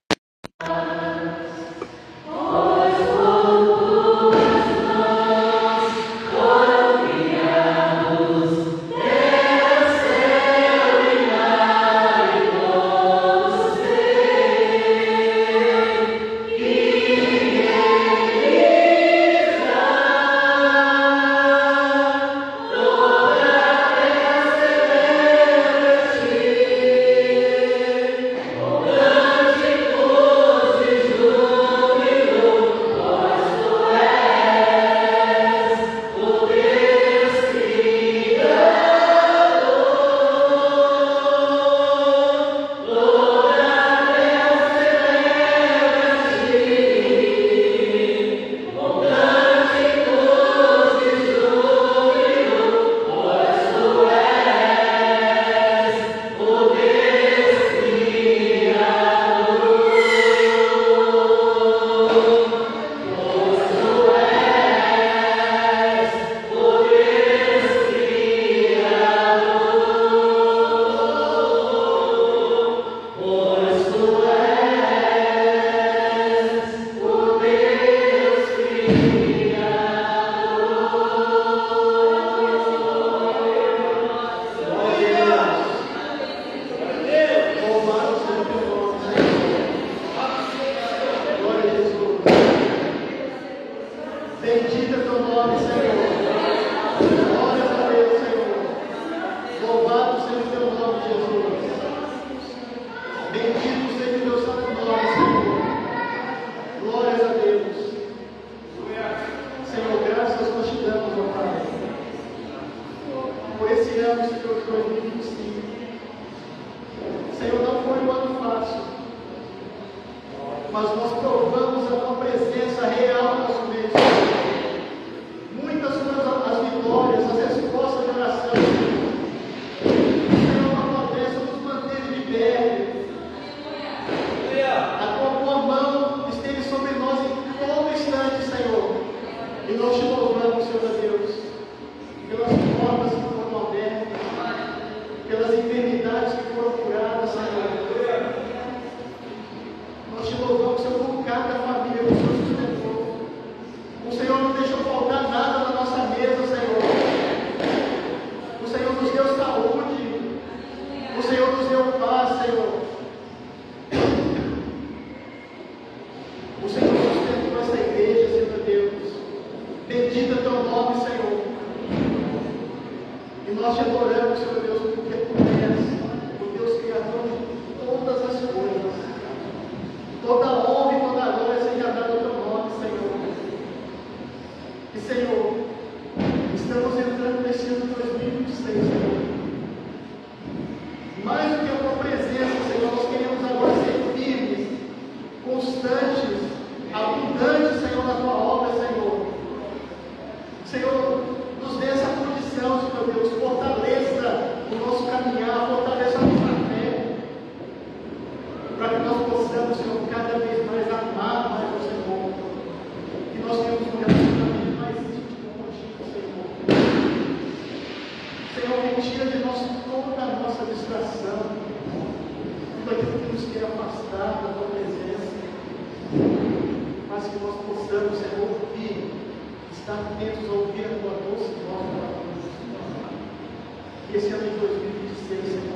Esse ano de 2026, Senhor,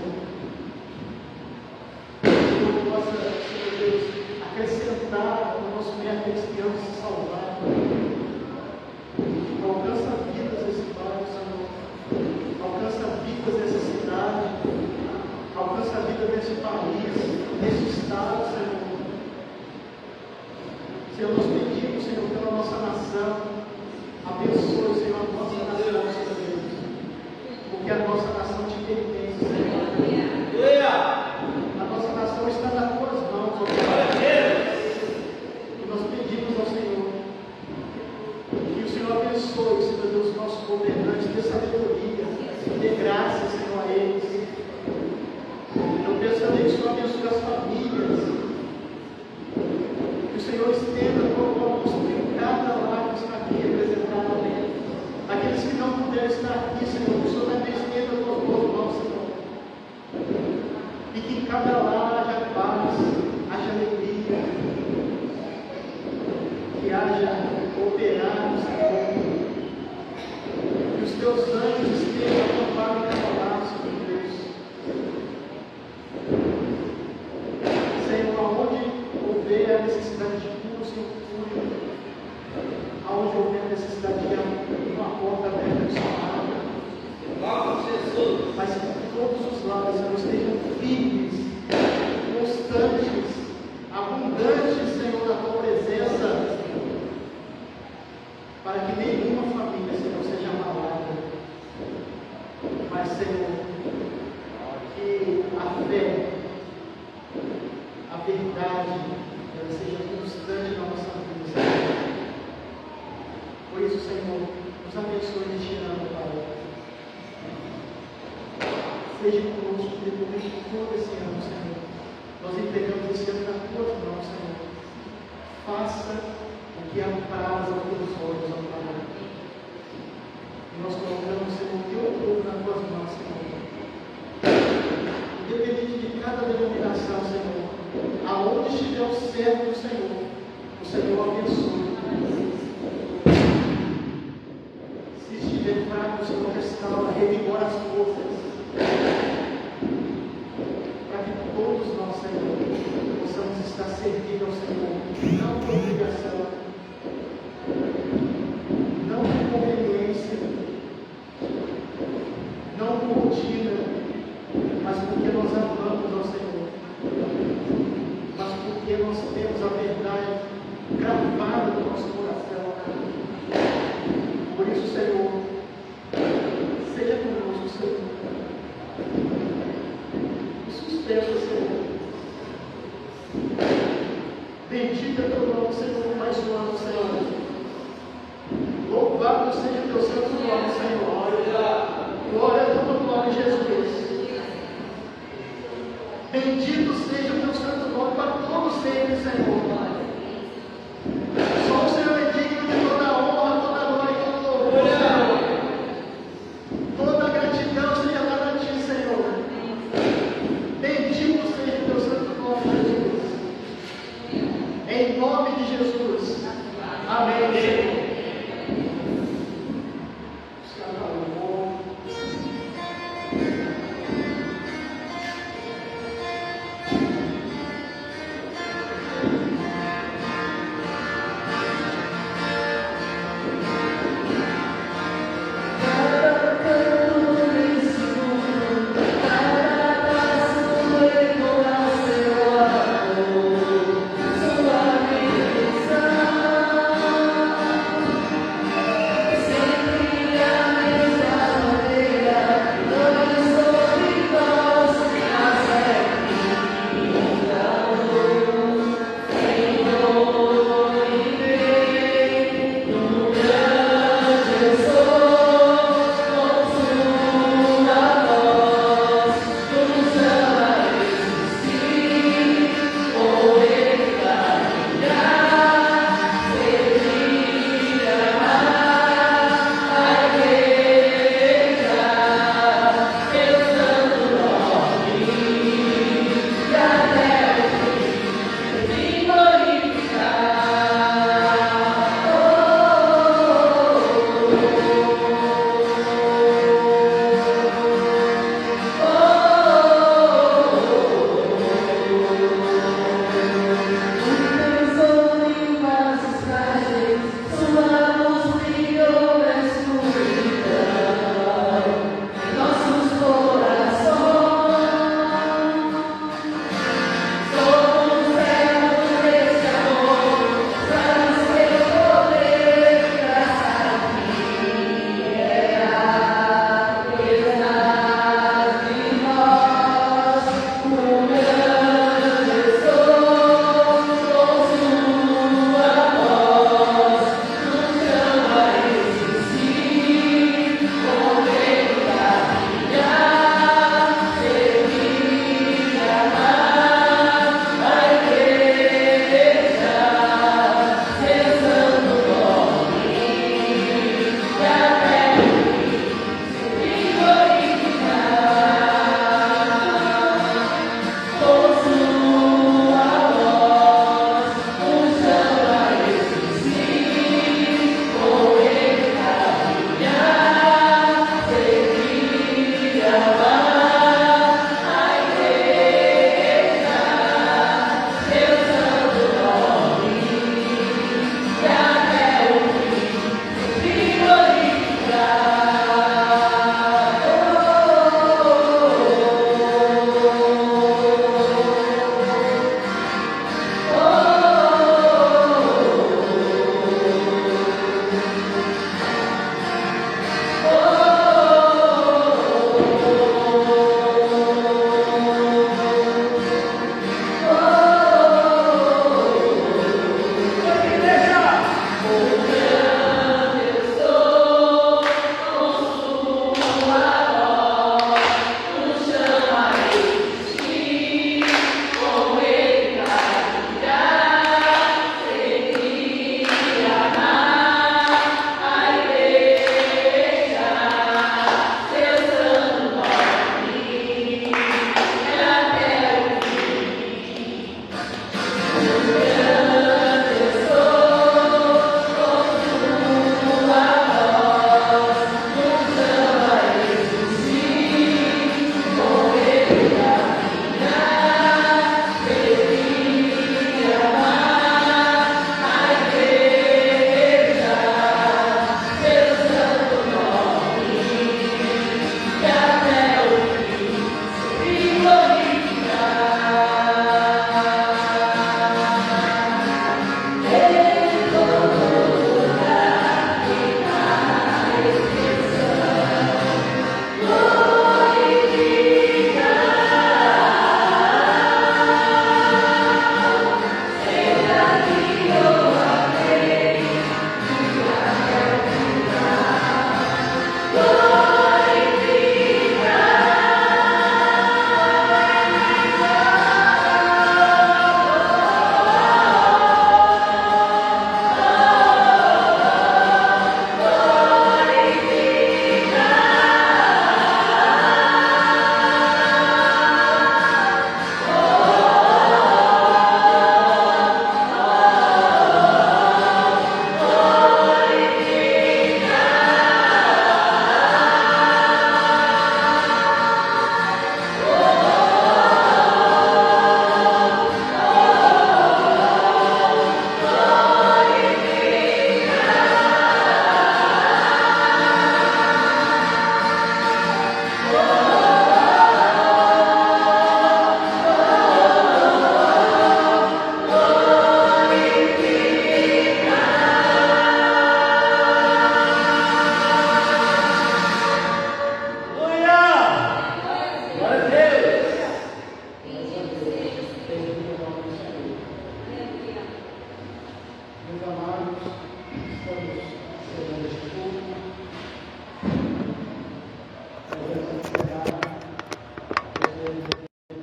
nós nesse país, nesse estado, Senhor. Senhor, nós pedimos, Senhor, pela nossa nação. Abençoe, Senhor, a nossa nação, Senhor Deus. Porque a nossa nação te pertence, Senhor. A nossa nação está nas tuas mãos, ó Pai. E nós pedimos ao Senhor que o Senhor abençoe, Senhor Deus, os nossos governantes, dê sabedoria, dê graça, Senhor, a eles. Eu peço também que o Senhor abençoe as famílias. Que o Senhor estenda a tua mão sobre cada lar que está aqui representado. Aqueles que não puderam estar aqui, Senhor, que o Senhor também estenda a tua mão, Senhor. E que em cada lar haja paz, haja alegria, que haja operar, Senhor. Que os teus anjos estejam acampados em cada lar, Senhor Deus. Senhor, aonde houver a necessidade de cura, Senhor, cure. Aonde houver a necessidade de uma porta aberta do Senhor. Mas que todos os lados, Senhor, estejam firmes, constantes, abundantes, Senhor, na tua presença, para que nenhuma família, Senhor, seja abalada. Mas, Senhor, que a fé, a verdade, ela seja constante na nossa vida, Senhor. Por isso, Senhor, nos abençoe neste ano, Pai. Seja conosco depois de todo esse ano, Senhor. Nós entregamos esse ano nas tuas mãos, Senhor. Faça o que apraz aos teus olhos, ó Pai. E nós colocamos, Senhor, o teu povo nas tuas mãos, Senhor. Independente de cada denominação, Senhor, aonde estiver o servo do Senhor, o Senhor abençoe. Se estiver fraco, o Senhor restaura, revigora as forças. Para que todos nós, Senhor, possamos estar servindo ao Senhor, não por obrigação, não por conveniência, não por rotina, mas porque nós amamos ao Senhor, mas porque nós temos a verdade gravada no nosso coração. Por isso, Senhor, seja conosco, Senhor. Sustenta, Senhor. Bendito é teu nome, Senhor, mais um ano, Senhor. Louvado seja teu santo nome, Senhor. Glória ao teu nome, Jesus. Bendito seja o teu santo nome para todos sempre, Senhor. Só o Senhor é digno de toda a honra, toda a glória e todo louvor, Senhor. Toda a gratidão seja dada a ti, Senhor. Bendito seja o teu santo nome, Jesus. Em nome de Jesus. Amém, Senhor.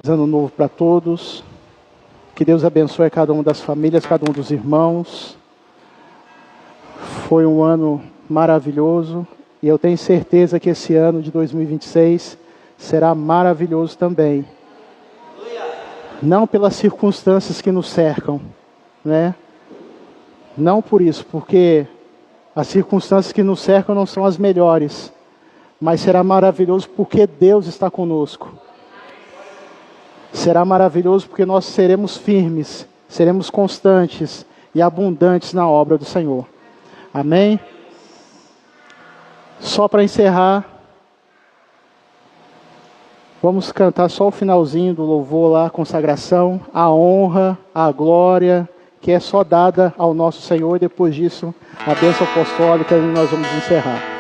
Ano novo para todos. Que Deus abençoe cada uma das famílias, cada um dos irmãos. Foi um ano maravilhoso e eu tenho certeza que esse ano de 2026 será maravilhoso também. Não pelas circunstâncias que nos cercam, né? Não por isso, porque as circunstâncias que nos cercam não são as melhores, mas será maravilhoso porque Deus está conosco. Será maravilhoso porque nós seremos firmes, seremos constantes e abundantes na obra do Senhor. Amém? Só para encerrar, vamos cantar só o finalzinho do louvor lá, a consagração, a honra, a glória, que é só dada ao nosso Senhor, e depois disso, a bênção apostólica, e nós vamos encerrar.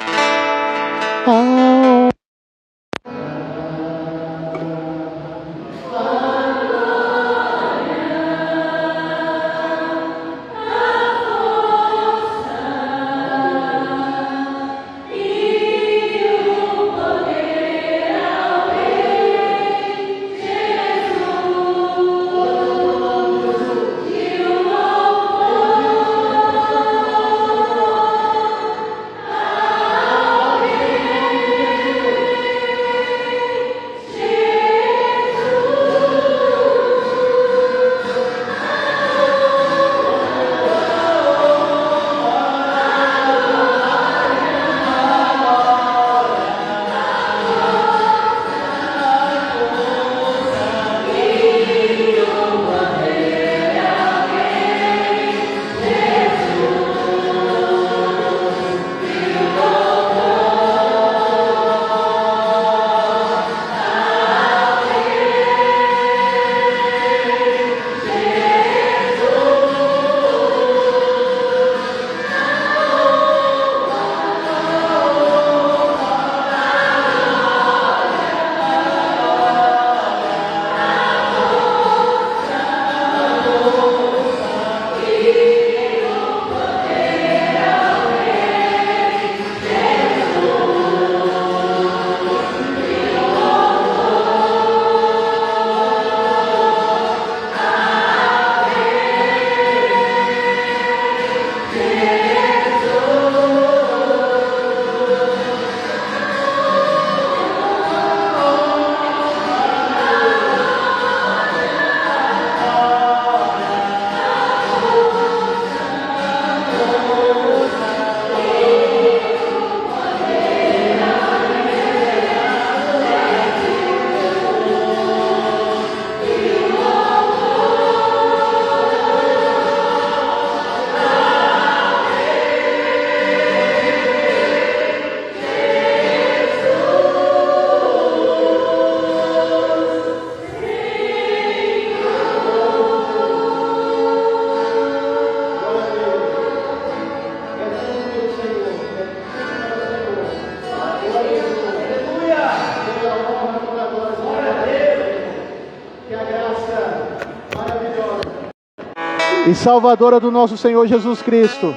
E Salvadora do nosso Senhor Jesus Cristo,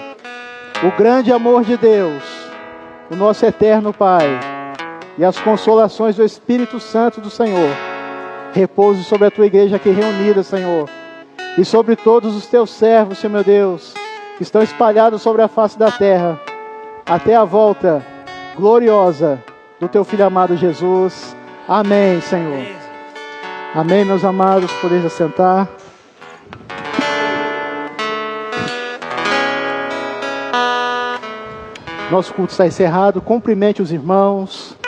o grande amor de Deus, o nosso eterno Pai, e as consolações do Espírito Santo do Senhor, repouse sobre a tua igreja aqui reunida, Senhor, e sobre todos os teus servos, Senhor meu Deus, que estão espalhados sobre a face da terra, até a volta gloriosa do teu Filho amado Jesus. Amém, Senhor. Amém, meus amados, podeis assentar. Nosso culto está encerrado. Cumprimente os irmãos.